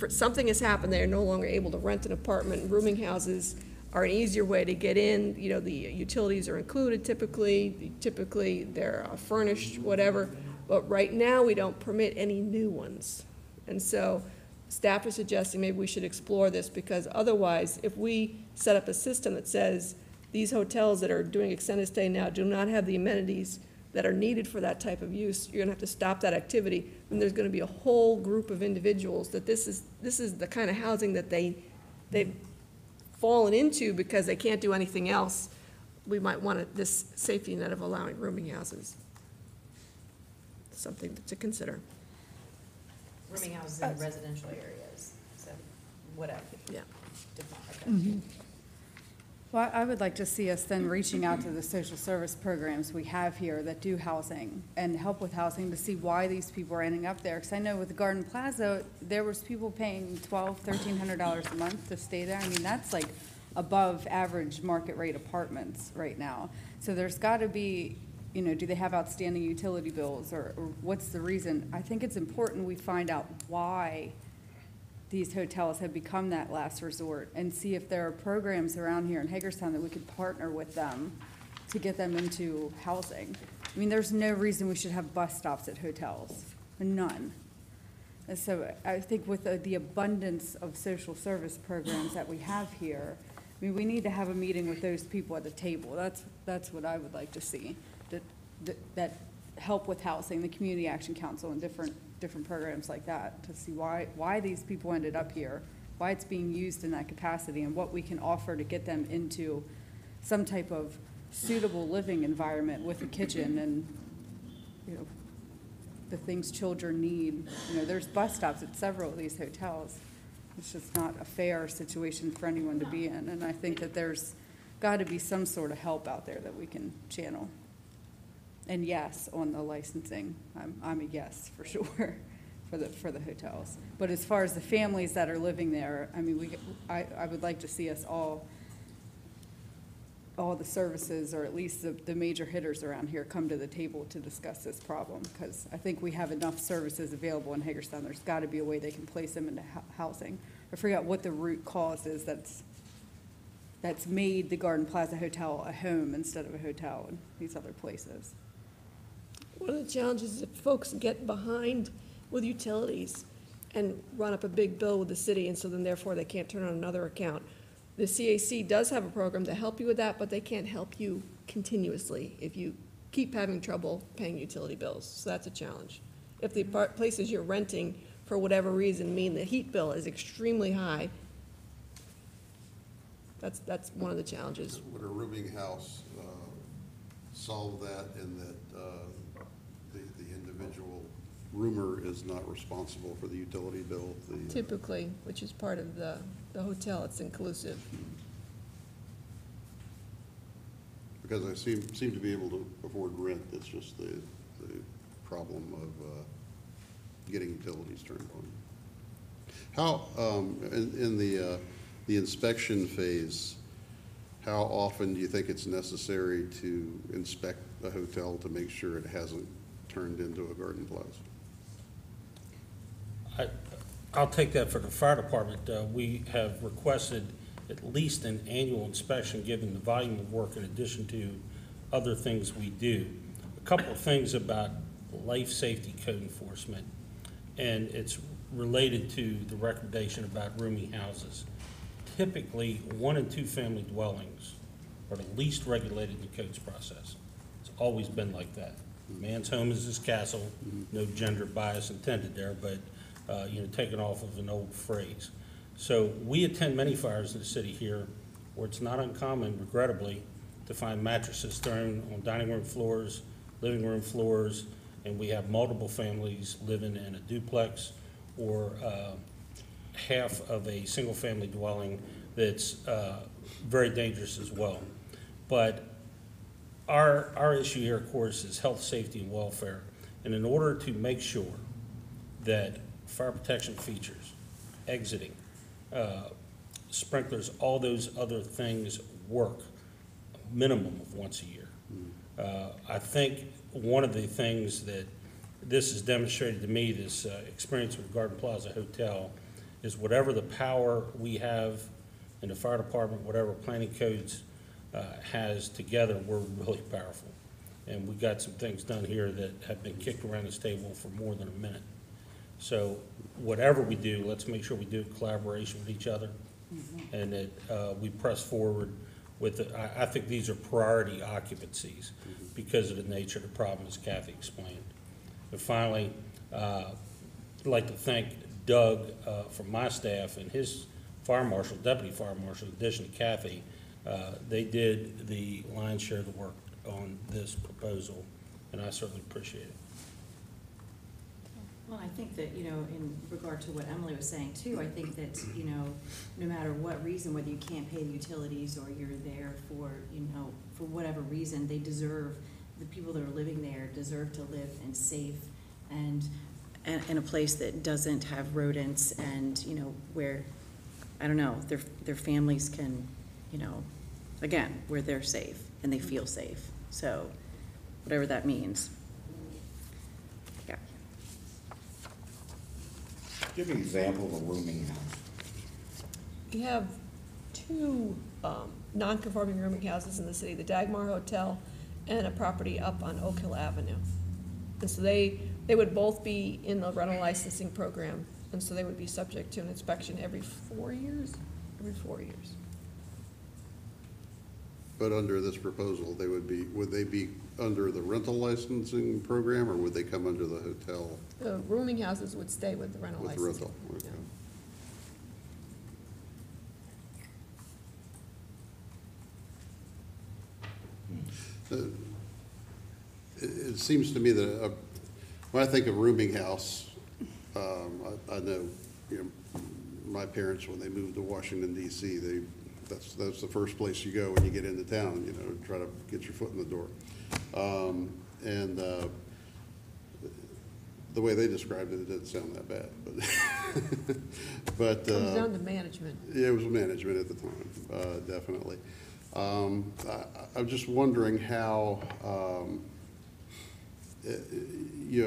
S13: something has happened, they are no longer able to rent an apartment. Rooming houses are an easier way to get in. The utilities are included typically they're furnished, whatever. But right now, we don't permit any new ones. And so staff is suggesting maybe we should explore this, because otherwise, if we set up a system that says these hotels that are doing extended stay now do not have the amenities that are needed for that type of use, you're gonna have to stop that activity, and there's gonna be a whole group of individuals that this is the kind of housing that they've fallen into because they can't do anything else. We might want this safety net of allowing rooming houses. Something to consider.
S5: Rooming houses in residential areas, so whatever.
S13: Yeah.
S5: Okay.
S12: Well, I would like to see us then reaching out to the social service programs we have here that do housing and help with housing to see why these people are ending up there. Because I know with the Garden Plaza, there was people paying $1,200, $1,300 a month to stay there. I mean, that's like above average market rate apartments right now. So there's got to be, do they have outstanding utility bills, or what's the reason? I think it's important we find out why these hotels have become that last resort, and see if there are programs around here in Hagerstown that we could partner with them to get them into housing. I mean, there's no reason we should have bus stops at hotels, none. And so I think with the abundance of social service programs that we have here, I mean, we need to have a meeting with those people at the table. That's what I would like to see, that help with housing, the Community Action Council, and different programs like that, to see why these people ended up here, why it's being used in that capacity, and what we can offer to get them into some type of suitable living environment with a kitchen and, the things children need. There's bus stops at several of these hotels. It's just not a fair situation for anyone to be in, and I think that there's got to be some sort of help out there that we can channel. And yes, on the licensing, I'm a yes for sure for the hotels. But as far as the families that are living there, I mean, I would like to see us all the services, or at least the major hitters around here, come to the table to discuss this problem, because I think we have enough services available in Hagerstown. There's got to be a way they can place them into housing, or figure out what the root cause is that's made the Garden Plaza Hotel a home instead of a hotel in these other places.
S13: One of the challenges is if folks get behind with utilities and run up a big bill with the city, and so then therefore they can't turn on another account. The CAC does have a program to help you with that, but they can't help you continuously if you keep having trouble paying utility bills. So that's a challenge. If the places you're renting, for whatever reason, mean the heat bill is extremely high, that's one of the challenges.
S4: Would a rooming house solve that, in that the individual roomer is not responsible for the utility bill?
S13: Typically, which is part of the hotel, it's inclusive.
S4: Because I seem to be able to afford rent, it's just the problem of getting utilities turned on. How, in the inspection phase, how often do you think it's necessary to inspect a hotel to make sure it hasn't turned into a Garden Plaza?
S9: I'll take that for the fire department. We have requested at least an annual inspection, given the volume of work in addition to other things we do. A couple of things about life safety code enforcement, and it's related to the recommendation about rooming houses. Typically, 1 and 2 family dwellings are the least regulated in the codes process. It's always been like that. Man's home is his castle, no gender bias intended there, but taken off of an old phrase. So we attend many fires in the city here where it's not uncommon, regrettably, to find mattresses thrown on dining room floors, living room floors, and we have multiple families living in a duplex or half of a single-family dwelling that's very dangerous as well. But our issue here, of course, is health, safety, and welfare. And in order to make sure that fire protection features, exiting, sprinklers, all those other things work a minimum of once a year. I think one of the things that this has demonstrated to me, this experience with Garden Plaza Hotel, is whatever the power we have in the fire department, whatever planning codes has together, we're really powerful. And we got some things done here that have been kicked around this table for more than a minute. So whatever we do, let's make sure we do it in collaboration with each other, and that we press forward with it. I think these are priority occupancies because of the nature of the problem, as Kathy explained. And finally, I'd like to thank Doug from my staff and his fire marshal, deputy fire marshal, in addition to Kathy. They did the lion's share of the work on this proposal, and I certainly appreciate it.
S5: Well, I think that, in regard to what Emily was saying too, I think that, no matter what reason, whether you can't pay the utilities or you're there for, for whatever reason, they deserve, the people that are living there deserve to live in safe and in a place that doesn't have rodents and, where, I don't know, their families can, again, where they're safe and they feel safe. So whatever that means. Yeah.
S1: Give me an example of a rooming house.
S13: We have 2 non-conforming rooming houses in the city, the Dagmar Hotel and a property up on Oak Hill Avenue. And so they would both be in the rental licensing program, and so they would be subject to an inspection every 4 years? Every 4 years.
S4: But under this proposal, would they be under the rental licensing program, or would they come under the hotel
S13: The rooming houses would stay with the rental
S4: with
S13: licensing.
S4: rental? Okay. It seems to me that when I think of rooming house, I know, my parents, when they moved to Washington DC, that's the first place you go when you get into town, try to get your foot in the door. And the way they described it, it didn't sound that bad, but,
S13: Comes down to management.
S4: yeah, it was management at the time, definitely. I'm just wondering how,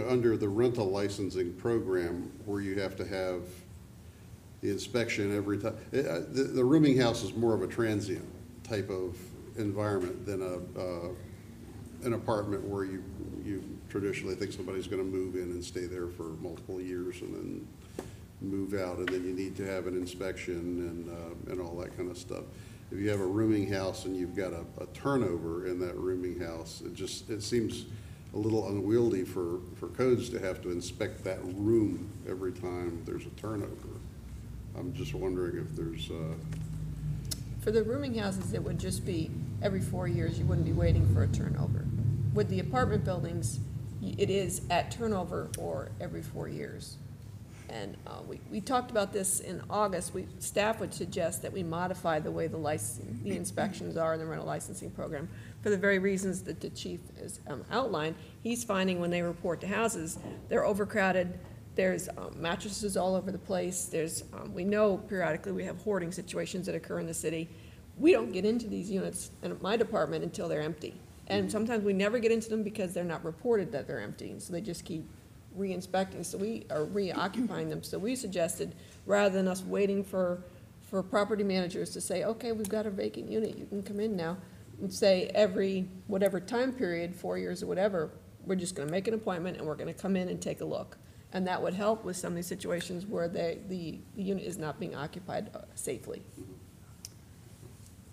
S4: under the rental licensing program, where you have to have the inspection every time, the rooming house is more of a transient type of environment than an apartment where you traditionally think somebody's gonna move in and stay there for multiple years and then move out, and then you need to have an inspection and all that kind of stuff. If you have a rooming house and you've got a turnover in that rooming house, it seems a little unwieldy for codes to have to inspect that room every time there's a turnover. I'm just wondering if there's,
S13: For the rooming houses, it would just be every 4 years, you wouldn't be waiting for a turnover. With the apartment buildings, it is at turnover or every 4 years. And we talked about this in August. Staff would suggest that we modify the way the inspections are in the rental licensing program for the very reasons that the chief has outlined. He's finding when they report to houses, they're overcrowded. There's mattresses all over the place. We know periodically we have hoarding situations that occur in the city. We don't get into these units in my department until they're empty. And sometimes we never get into them because they're not reported that they're empty. So they just keep re-inspecting, so we are reoccupying them. So we suggested, rather than us waiting for property managers to say, okay, we've got a vacant unit, you can come in now, and say every whatever time period, 4 years or whatever, we're just gonna make an appointment and we're gonna come in and take a look. And that would help with some of these situations where the unit is not being occupied safely.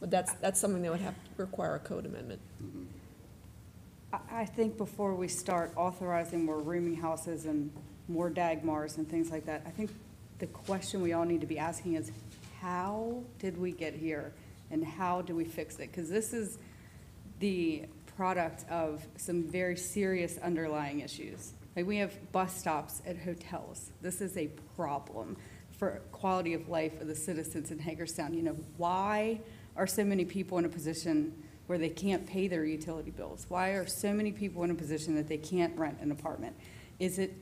S13: But that's something that would have to require a code amendment.
S12: I think before we start authorizing more rooming houses and more Dagmars and things like that, I think the question we all need to be asking is, how did we get here and how do we fix it? Because this is the product of some very serious underlying issues. Like, we have bus stops at hotels. This is a problem for quality of life of the citizens in Hagerstown. Why are so many people in a position where they can't pay their utility bills? Why are so many people in a position that they can't rent an apartment? Is it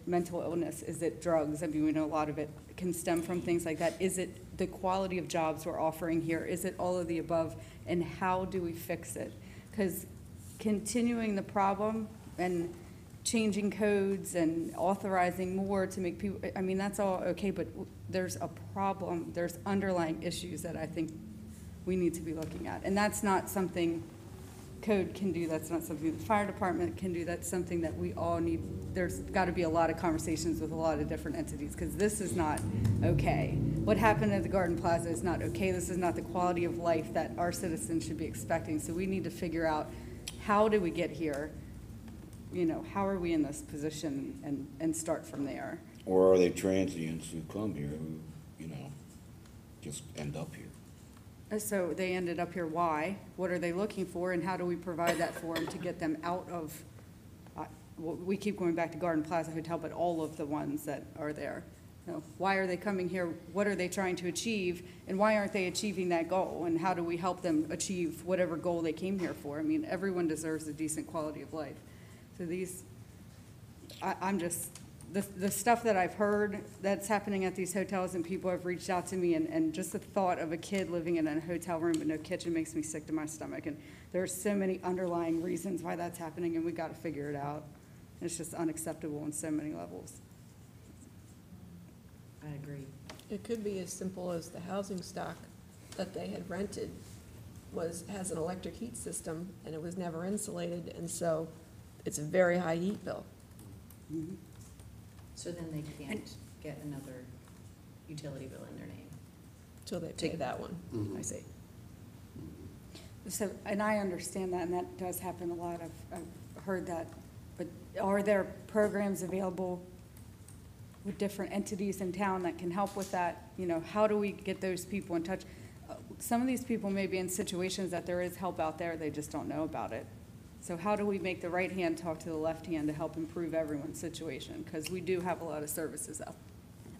S12: mental illness? Is it drugs? I mean, we know a lot of it can stem from things like that. Is it the quality of jobs we're offering here? Is it all of the above? And how do we fix it? Because continuing the problem and changing codes and authorizing more to make people, I mean, that's all okay, but there's a problem. There's underlying issues that I think we need to be looking at. And that's not something code can do. That's not something the fire department can do. That's something that we all need. There's got to be a lot of conversations with a lot of different entities, because this is not okay. What happened at the Garden Plaza is not okay. This is not the quality of life that our citizens should be expecting. So we need to figure out, how did we get here? How are we in this position, and start from there.
S1: Or are they transients who come here who, just end up here?
S12: So they ended up here, why? What are they looking for, and how do we provide that for them to get them out of, we keep going back to Garden Plaza Hotel, but all of the ones that are there. Why are they coming here? What are they trying to achieve? And why aren't they achieving that goal? And how do we help them achieve whatever goal they came here for? I mean, everyone deserves a decent quality of life. So the stuff that I've heard that's happening at these hotels, and people have reached out to me, and just the thought of a kid living in a hotel room with no kitchen makes me sick to my stomach. And there are so many underlying reasons why that's happening, and we got to figure it out. It's just unacceptable on so many levels.
S5: I agree.
S13: It could be as simple as the housing stock that they had rented has an electric heat system, and it was never insulated, and so it's a very high heat bill.
S12: Mm-hmm.
S5: So then they can't get another utility bill in their name.
S13: Till they pay that one, I see.
S12: So, and I understand that, and that does happen a lot. I've heard that. But are there programs available with different entities in town that can help with that? How do we get those people in touch? Some of these people may be in situations that there is help out there, they just don't know about it. So how do we make the right hand talk to the left hand to help improve everyone's situation? Because we do have a lot of services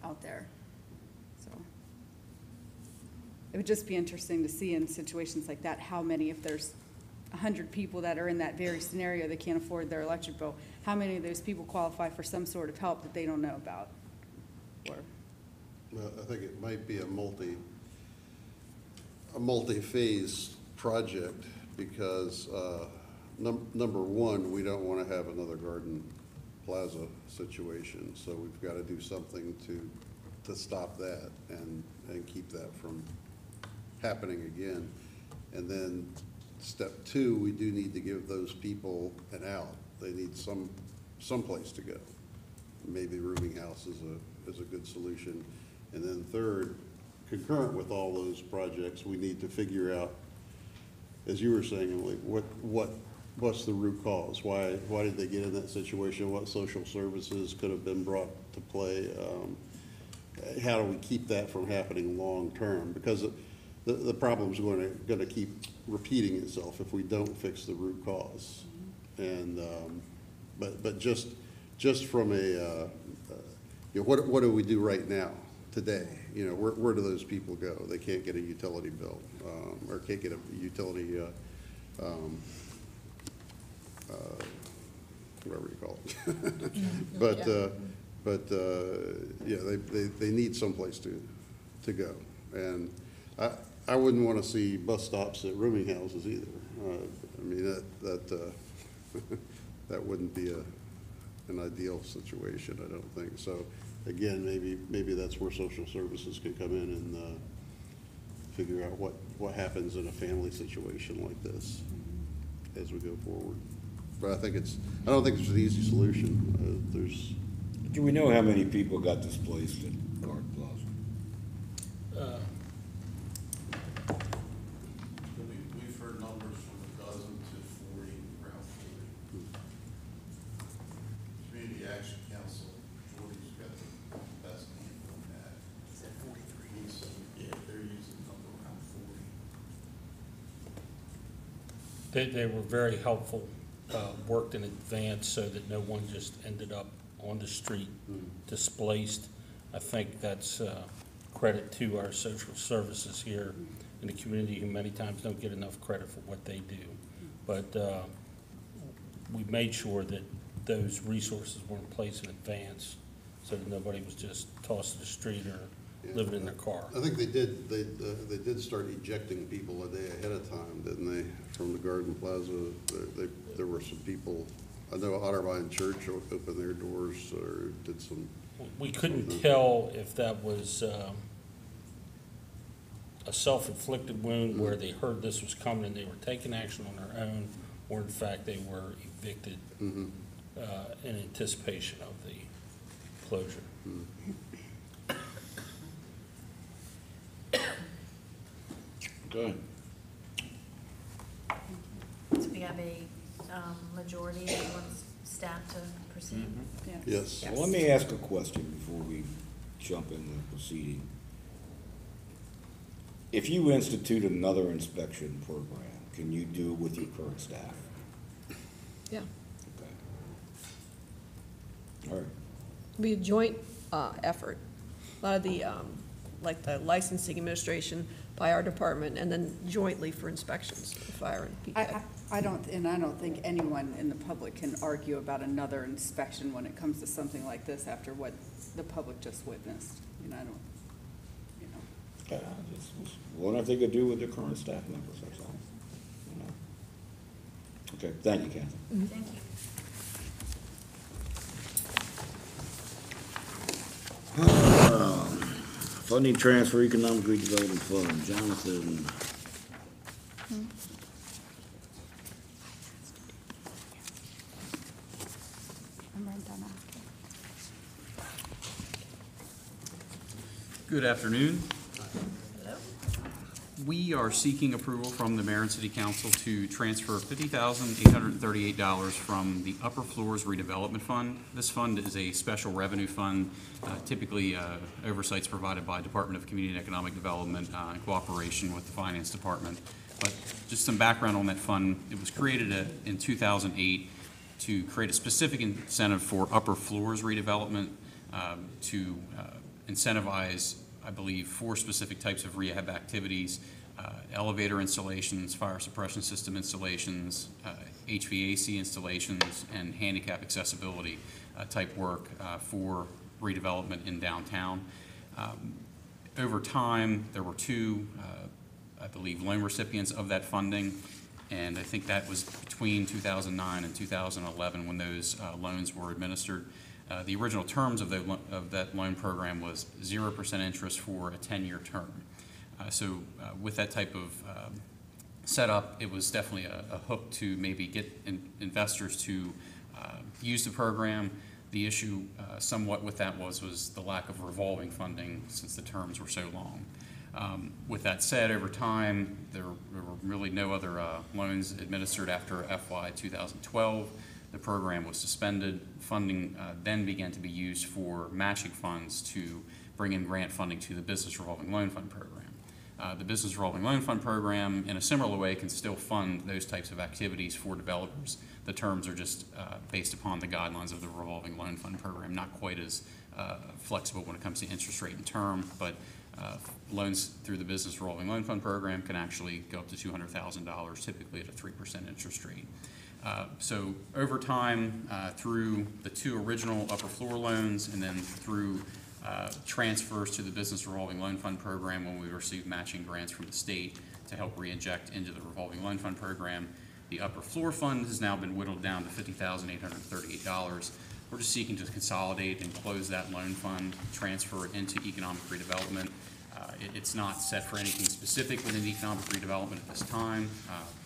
S12: out there. So it would just be interesting to see in situations like that, how many, if there's 100 people that are in that very scenario that can't afford their electric bill, how many of those people qualify for some sort of help that they don't know about? Or,
S4: Well, I think it might be a multi-phase project because, number one, we don't want to have another Garden Plaza situation. So we've got to do something to stop that and keep that from happening again. And then step two, we do need to give those people an out. They need some place to go. Maybe rooming house is a good solution. And then third, concurrent with all those projects, we need to figure out, as you were saying, Emily, what's the root cause? Why did they get in that situation? What social services could have been brought to play? How do we keep that from happening long term? Because the problem's going to keep repeating itself if we don't fix the root cause. And but just from a what do we do right now today? Where do those people go? They can't get a utility bill or can't get a utility whatever you call it. But they need someplace to go. And I wouldn't want to see bus stops at rooming houses either. I mean, that wouldn't be an ideal situation, I don't think. So again, maybe that's where social services can come in and figure out what happens in a family situation like this as we go forward. But I don't think there's an easy solution.
S1: Do we know how many people got displaced at Garden Plaza?
S14: We've heard numbers from a dozen to 40, around 40. Community Action Council, Jordy's got the best handle on that. Is that 43? Yeah, they're using a number around 40.
S9: They were very helpful, worked in advance so that no one just ended up on the street displaced. I think that's credit to our social services here in the community who many times don't get enough credit for what they do. But we made sure that those resources were in place in advance so that nobody was just tossed to the street or living in their car.
S4: I think they did start ejecting people a day ahead of time, didn't they? From the Garden Plaza, there were some people. I know Otterbein Church opened their doors or did some.
S9: We couldn't tell if that was a self-inflicted wound where they heard this was coming and they were taking action on their own, or in fact they were evicted in anticipation of the closure.
S1: Okay.
S7: So we have a majority that wants staff to proceed.
S4: Yes.
S1: Well, let me ask a question before we jump into the proceeding. If you institute another inspection program, can you do it with your current staff?
S13: Yeah.
S1: Okay. All right.
S13: Be a joint effort. A lot of the, like the licensing administration by our department, and then jointly for inspections, fire and PPAC.
S12: I don't think anyone in the public can argue about another inspection when it comes to something like this after what the public just witnessed.
S1: Okay, I just was wondering if they could do it with their current staff members, that's all. Okay, thank you, Kathy.
S7: Thank you.
S1: Funding transfer, economic redevelopment fund, Jonathan.
S12: I'm right done asking.
S15: Good afternoon.
S7: Hello?
S15: We are seeking approval from the mayor and city council to transfer $50,838 from the upper floors redevelopment fund. This fund is a special revenue fund. Typically, oversight's provided by Department of Community and Economic Development in cooperation with the finance department. But just some background on that fund, it was created in 2008 to create a specific incentive for upper floors redevelopment to incentivize, I believe, 4 specific types of rehab activities. elevator installations, fire suppression system installations, HVAC installations, and handicap accessibility type work for redevelopment in downtown. Over time, there were two, I believe, loan recipients of that funding, and I think that was between 2009 and 2011 when those loans were administered. The original terms of that loan program was 0% interest for a 10-year term. So with that type of setup, it was definitely a hook to maybe get investors to use the program. The issue somewhat with that was the lack of revolving funding since the terms were so long. With that said, over time, there were really no other loans administered after FY 2012. The program was suspended. Funding then began to be used for matching funds to bring in grant funding to the Business Revolving Loan Fund program. The Business Revolving Loan Fund program, in a similar way, can still fund those types of activities for developers. The terms are just based upon the guidelines of the Revolving Loan Fund program, not quite as flexible when it comes to interest rate and term, but loans through the Business Revolving Loan Fund program can actually go up to $200,000, typically at a 3% interest rate. So over time, through the two original upper floor loans and then through transfers to the Business Revolving Loan Fund program when we received matching grants from the state to help re-inject into the Revolving Loan Fund program, the upper floor fund has now been whittled down to $50,838. We're just seeking to consolidate and close that loan fund, transfer it into economic redevelopment. It's not set for anything specific within economic redevelopment at this time,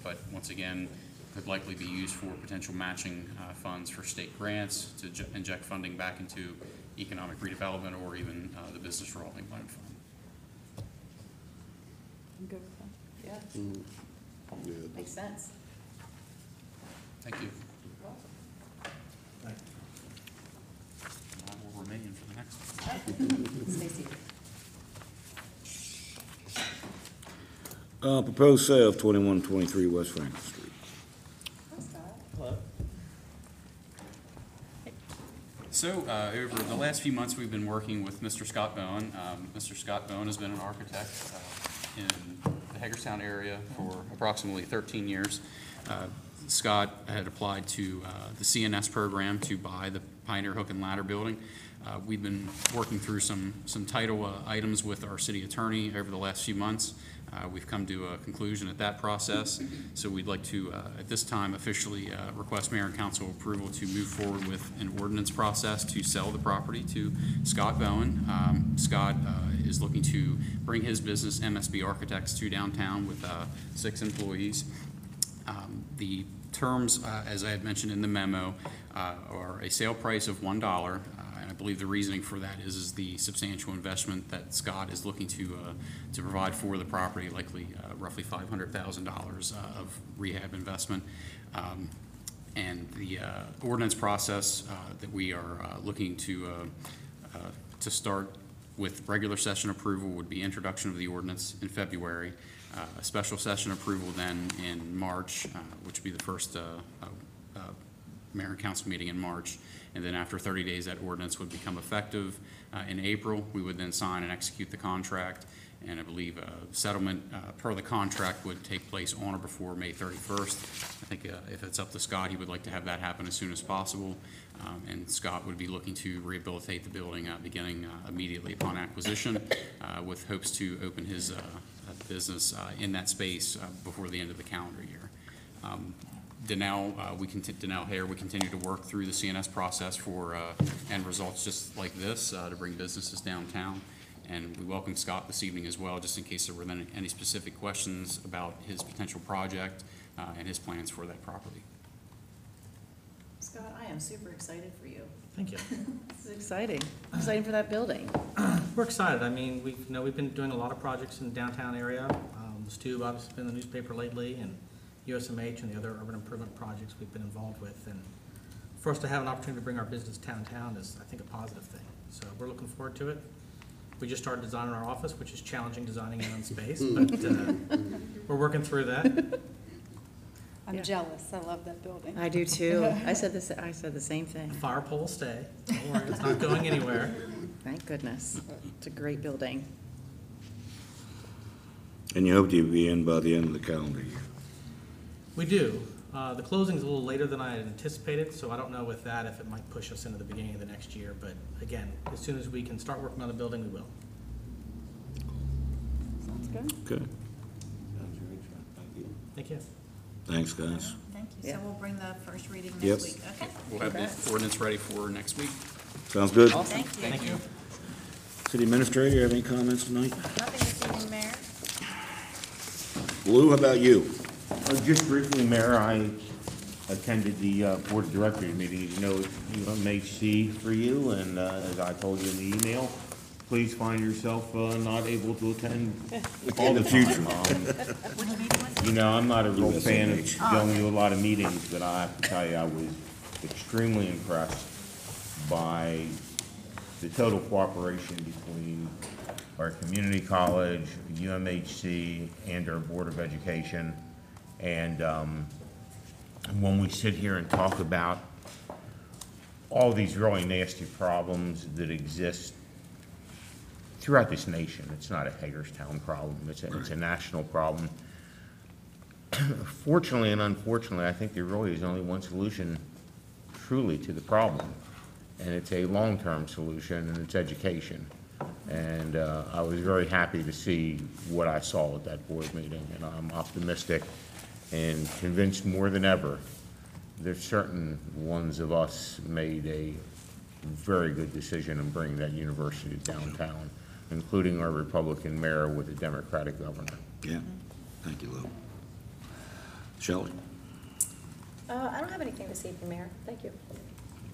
S15: but once again, could likely be used for potential matching funds for state grants to inject funding back into economic redevelopment or even the Business Revolving Loan Fund.
S12: I'm good with that.
S5: Yeah,
S4: Yeah.
S5: makes sense.
S15: Thank you. I will remain for the next one.
S5: Stacy.
S1: Proposed sale of 2123 West Franklin Street.
S15: So over the last few months, we've been working with Mr. Scott Bowen. Mr. Scott Bowen has been an architect in the Hagerstown area for approximately 13 years. Scott had applied to the CNS program to buy the Pioneer Hook and Ladder building. We've been working through some title items with our city attorney over the last few months. We've come to a conclusion at that process, so we'd like to, at this time, officially request mayor and council approval to move forward with an ordinance process to sell the property to Scott Bowen. Scott is looking to bring his business, MSB Architects, to downtown with 6 employees. The terms, as I had mentioned in the memo, are a sale price of $1. And I believe the reasoning for that is the substantial investment that Scott is looking to provide for the property, likely roughly $500,000 of rehab investment. And the ordinance process that we are looking to start with regular session approval would be introduction of the ordinance in February, a special session approval then in March, which would be the first mayor and council meeting in March. And then after 30 days, that ordinance would become effective. In April, we would then sign and execute the contract. And I believe settlement per the contract would take place on or before May 31st. I think if it's up to Scott, he would like to have that happen as soon as possible. And Scott would be looking to rehabilitate the building beginning immediately upon acquisition with hopes to open his business in that space before the end of the calendar year. Denell, we continue to work through the CNS process for end results just like this to bring businesses downtown. And we welcome Scott this evening as well, just in case there were any specific questions about his potential project and his plans for that property.
S5: Scott, I am super excited for you.
S16: Thank you.
S5: This is exciting. Exciting for that building.
S16: We're excited. I mean, we've been doing a lot of projects in the downtown area. This tube obviously has been in the newspaper lately, and USMH and the other urban improvement projects we've been involved with. And for us to have an opportunity to bring our business downtown is, I think, a positive thing. So we're looking forward to it. We just started designing our office, which is challenging designing your own space, but we're working through that.
S12: I'm jealous. I love that building.
S5: I do too. I said the same thing.
S16: Fire poles stay. Don't worry, it's not going anywhere.
S5: Thank goodness. It's a great building.
S1: And you hope to be in by the end of the calendar year?
S16: We do. The closing's a little later than I had anticipated, so I don't know with that if it might push us into the beginning of the next year. But again, as soon as we can start working on the building, we will.
S12: Sounds good.
S1: Okay,
S16: Thank you.
S1: thanks, guys.
S7: Thank you. So we'll bring the first reading
S1: Yep.
S7: next week, okay?
S15: We'll have the ordinance ready for next week.
S1: Sounds good.
S7: Thank you.
S16: Thank you.
S1: City Administrator, you have any comments tonight?
S7: Nothing this evening, Mayor?
S1: Lou, how about you?
S3: Just briefly, Mayor, I attended the Board of Directors meeting. You know, UMHC for you, and as I told you in the email, please find yourself not able to attend all the future. You know, I'm not a real fan of going to a lot of meetings, but I have to tell you, I was extremely impressed by the total cooperation between our community college, UMHC, and our Board of Education. And when we sit here and talk about all these really nasty problems that exist throughout this nation, it's not a Hagerstown problem, it's a national problem. Fortunately and unfortunately, I think there really is only one solution truly to the problem, and it's a long-term solution, and it's education. And I was very happy to see what I saw at that board meeting, and I'm optimistic and convinced more than ever there's certain ones of us made a very good decision in bringing that university downtown, including our Republican mayor with a Democratic governor.
S1: Yeah, thank you, Lou. Shelley?
S7: I don't have anything this evening, Mayor. Thank you.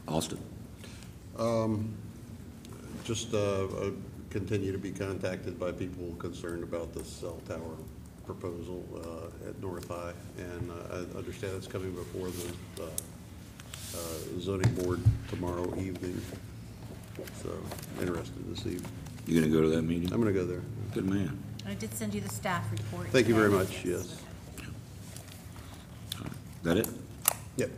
S1: Austin?
S4: Just continue to be contacted by people concerned about the cell tower proposal at North High, and I understand it's coming before the zoning board tomorrow evening, so interested to see.
S1: You gonna go to that meeting?
S4: I'm gonna go there.
S1: Good man.
S7: I did send you the staff report.
S4: Thank you very
S7: today.
S4: much, yes.
S1: That it?
S4: Yep.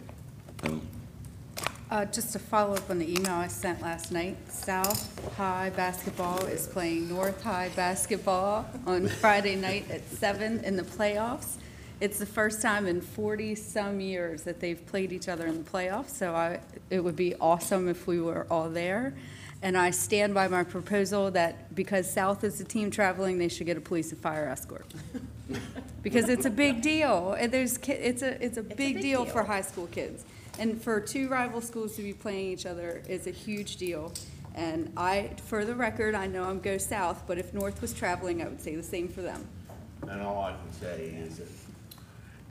S12: Just to follow up on the email I sent last night, South High Basketball is playing North High Basketball on Friday night at 7 in the playoffs. It's the first time in 40-some years that they've played each other in the playoffs, so it would be awesome if we were all there. And I stand by my proposal that because South is the team traveling, they should get a police and fire escort. Because it's a big deal, and it's a big deal for high school kids. And for two rival schools to be playing each other is a huge deal. And for the record, I know I'm Go South, but if North was traveling, I would say the same for them.
S3: And all I can say is,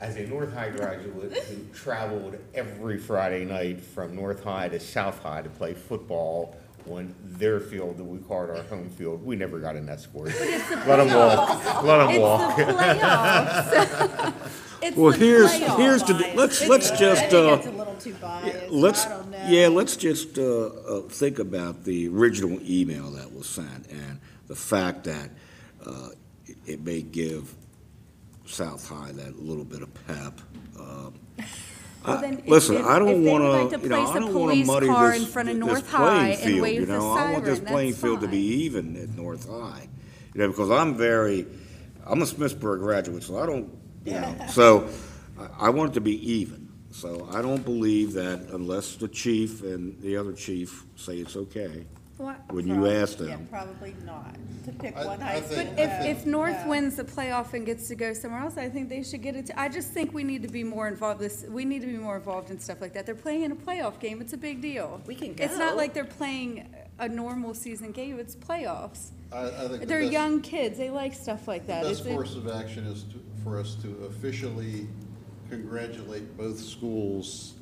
S3: as a North High graduate who traveled every Friday night from North High to South High to play football on their field that we called our home field, we never got an escort. Let them walk. Let them walk.
S12: It's the playoffs. It's
S1: Well,
S12: the
S1: here's
S12: playoffs.
S1: the, let's just,
S7: I think that's a little too biased.
S1: let's,
S7: I don't know.
S1: yeah, let's just think about the original email that was sent and the fact that it may give South High that little bit of pep.
S12: Well, then
S1: Listen,
S12: if
S1: I don't
S12: they would
S1: want
S12: like
S1: to,
S12: to
S1: you know,
S12: place
S1: I
S12: a
S1: don't want to
S12: police
S1: muddy
S12: car
S1: this,
S12: in front of
S1: this
S12: North High
S1: playing
S12: and
S1: field,
S12: wave
S1: you
S12: the
S1: know? I want this
S12: siren,
S1: playing
S12: that's
S1: field to be
S12: fine.
S1: even at North High. You know, because I'm a Smithsburg graduate, so I don't, you know, so I want it to be even. So I don't believe that unless the chief and the other chief say it's okay, when you ask
S7: Yeah,
S1: them.
S7: probably not, to pick
S4: I
S7: one high school.
S4: think-
S12: If North wins the playoff and gets to go somewhere else, I think they should get it. I just think we need to be more involved. We need to be more involved in stuff like that. They're playing in a playoff game. It's a big deal.
S7: We can
S12: It's not
S7: go.
S12: like they're playing a normal season game. It's playoffs.
S4: I think the
S12: They're
S4: best-
S12: young kids. They like stuff like that.
S4: The
S12: It's
S4: best
S12: a-
S4: course of action is for us to officially congratulate both schools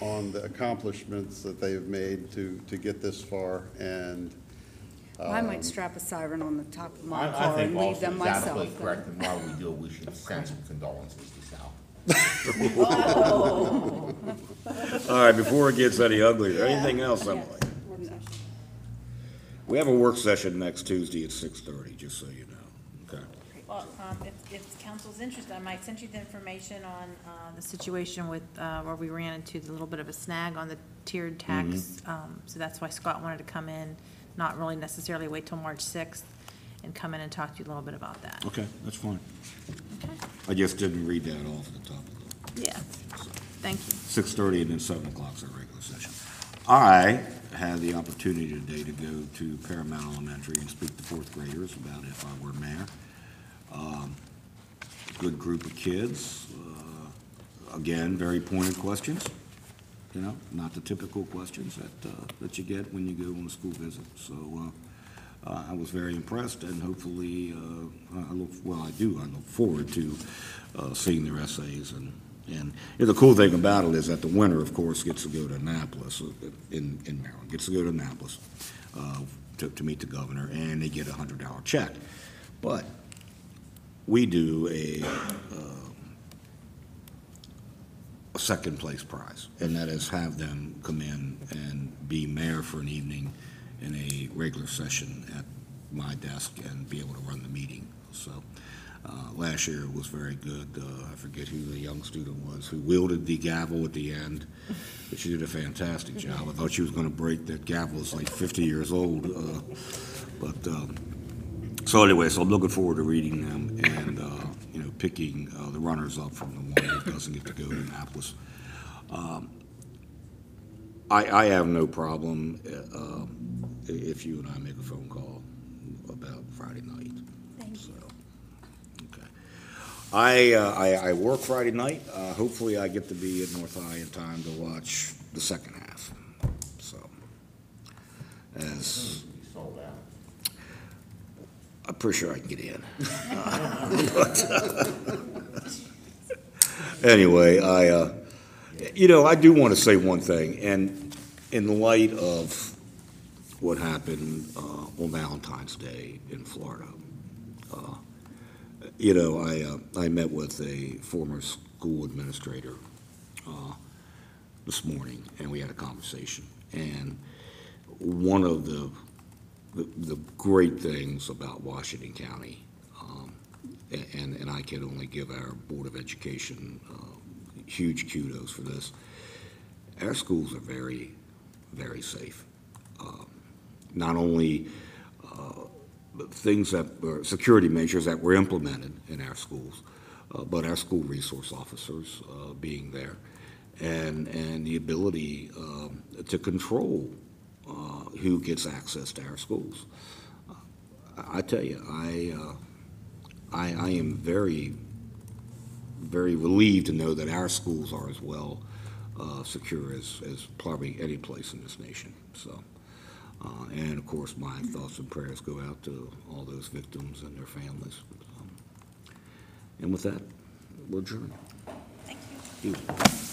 S4: on the accomplishments that they've made to get this far, and
S12: I might strap a siren on the top of my
S3: I
S12: car
S3: think
S12: and leave
S3: also
S12: them
S3: it's
S12: myself.
S3: absolutely correct, and while we do, we should send some condolences to South.
S1: All right, before it gets any uglier, anything else, Emily? We have a work session next Tuesday at 6:30, just so you know, okay?
S7: Well, if council's interested, I might send you the information on the situation with, where we ran into a little bit of a snag on the tiered tax. So that's why Scott wanted to come in, not really necessarily wait till March 6th. and come in and talk to you a little bit about that.
S1: Okay, that's fine.
S7: Okay?
S1: I just didn't read that off the top of the.
S7: Yeah. Thank you.
S1: 6:30 and then 7 o'clock's our regular session. I had the opportunity today to go to Paramount Elementary and speak to fourth graders about if I were mayor. Good group of kids. Again, very pointed questions, you know, not the typical questions that you get when you go on a school visit. So I was very impressed, and hopefully, I look forward to seeing their essays. And you know, the cool thing about it is that the winner, of course, gets to go to Annapolis, in Maryland, gets to go to Annapolis to meet the governor, and they get a $100 check. But we do a second place prize, and that is have them come in and be mayor for an evening in a regular session at my desk and be able to run the meeting. So last year it was very good. I forget who the young student was who wielded the gavel at the end, but she did a fantastic job. I thought she was going to break that gavel. It's like 50 years old. So anyway, so I'm looking forward to reading them and, you know, picking the runners up from the one that doesn't get to go to Annapolis. I have no problem if you and I make a phone call about Friday night.
S7: Thank you.
S1: Okay. I work Friday night. Hopefully I get to be at North High in time to watch the second half. So, as
S3: Sold out.
S1: I'm pretty sure I can get in. Anyway, you know, I do want to say one thing, and in light of what happened on Valentine's Day in Florida, you know, I met with a former school administrator this morning, and we had a conversation. And one of the great things about Washington County, and I can only give our Board of Education huge kudos for this. Our schools are very, very safe. Not only things that are security measures that were implemented in our schools, but our school resource officers being there, and the ability to control who gets access to our schools. I tell you, I am very, very relieved to know that our schools are as well secure as probably any place in this nation. So, and of course, my thoughts and prayers go out to all those victims and their families. And with that, we'll adjourn.
S7: Thank you.
S1: Thank you.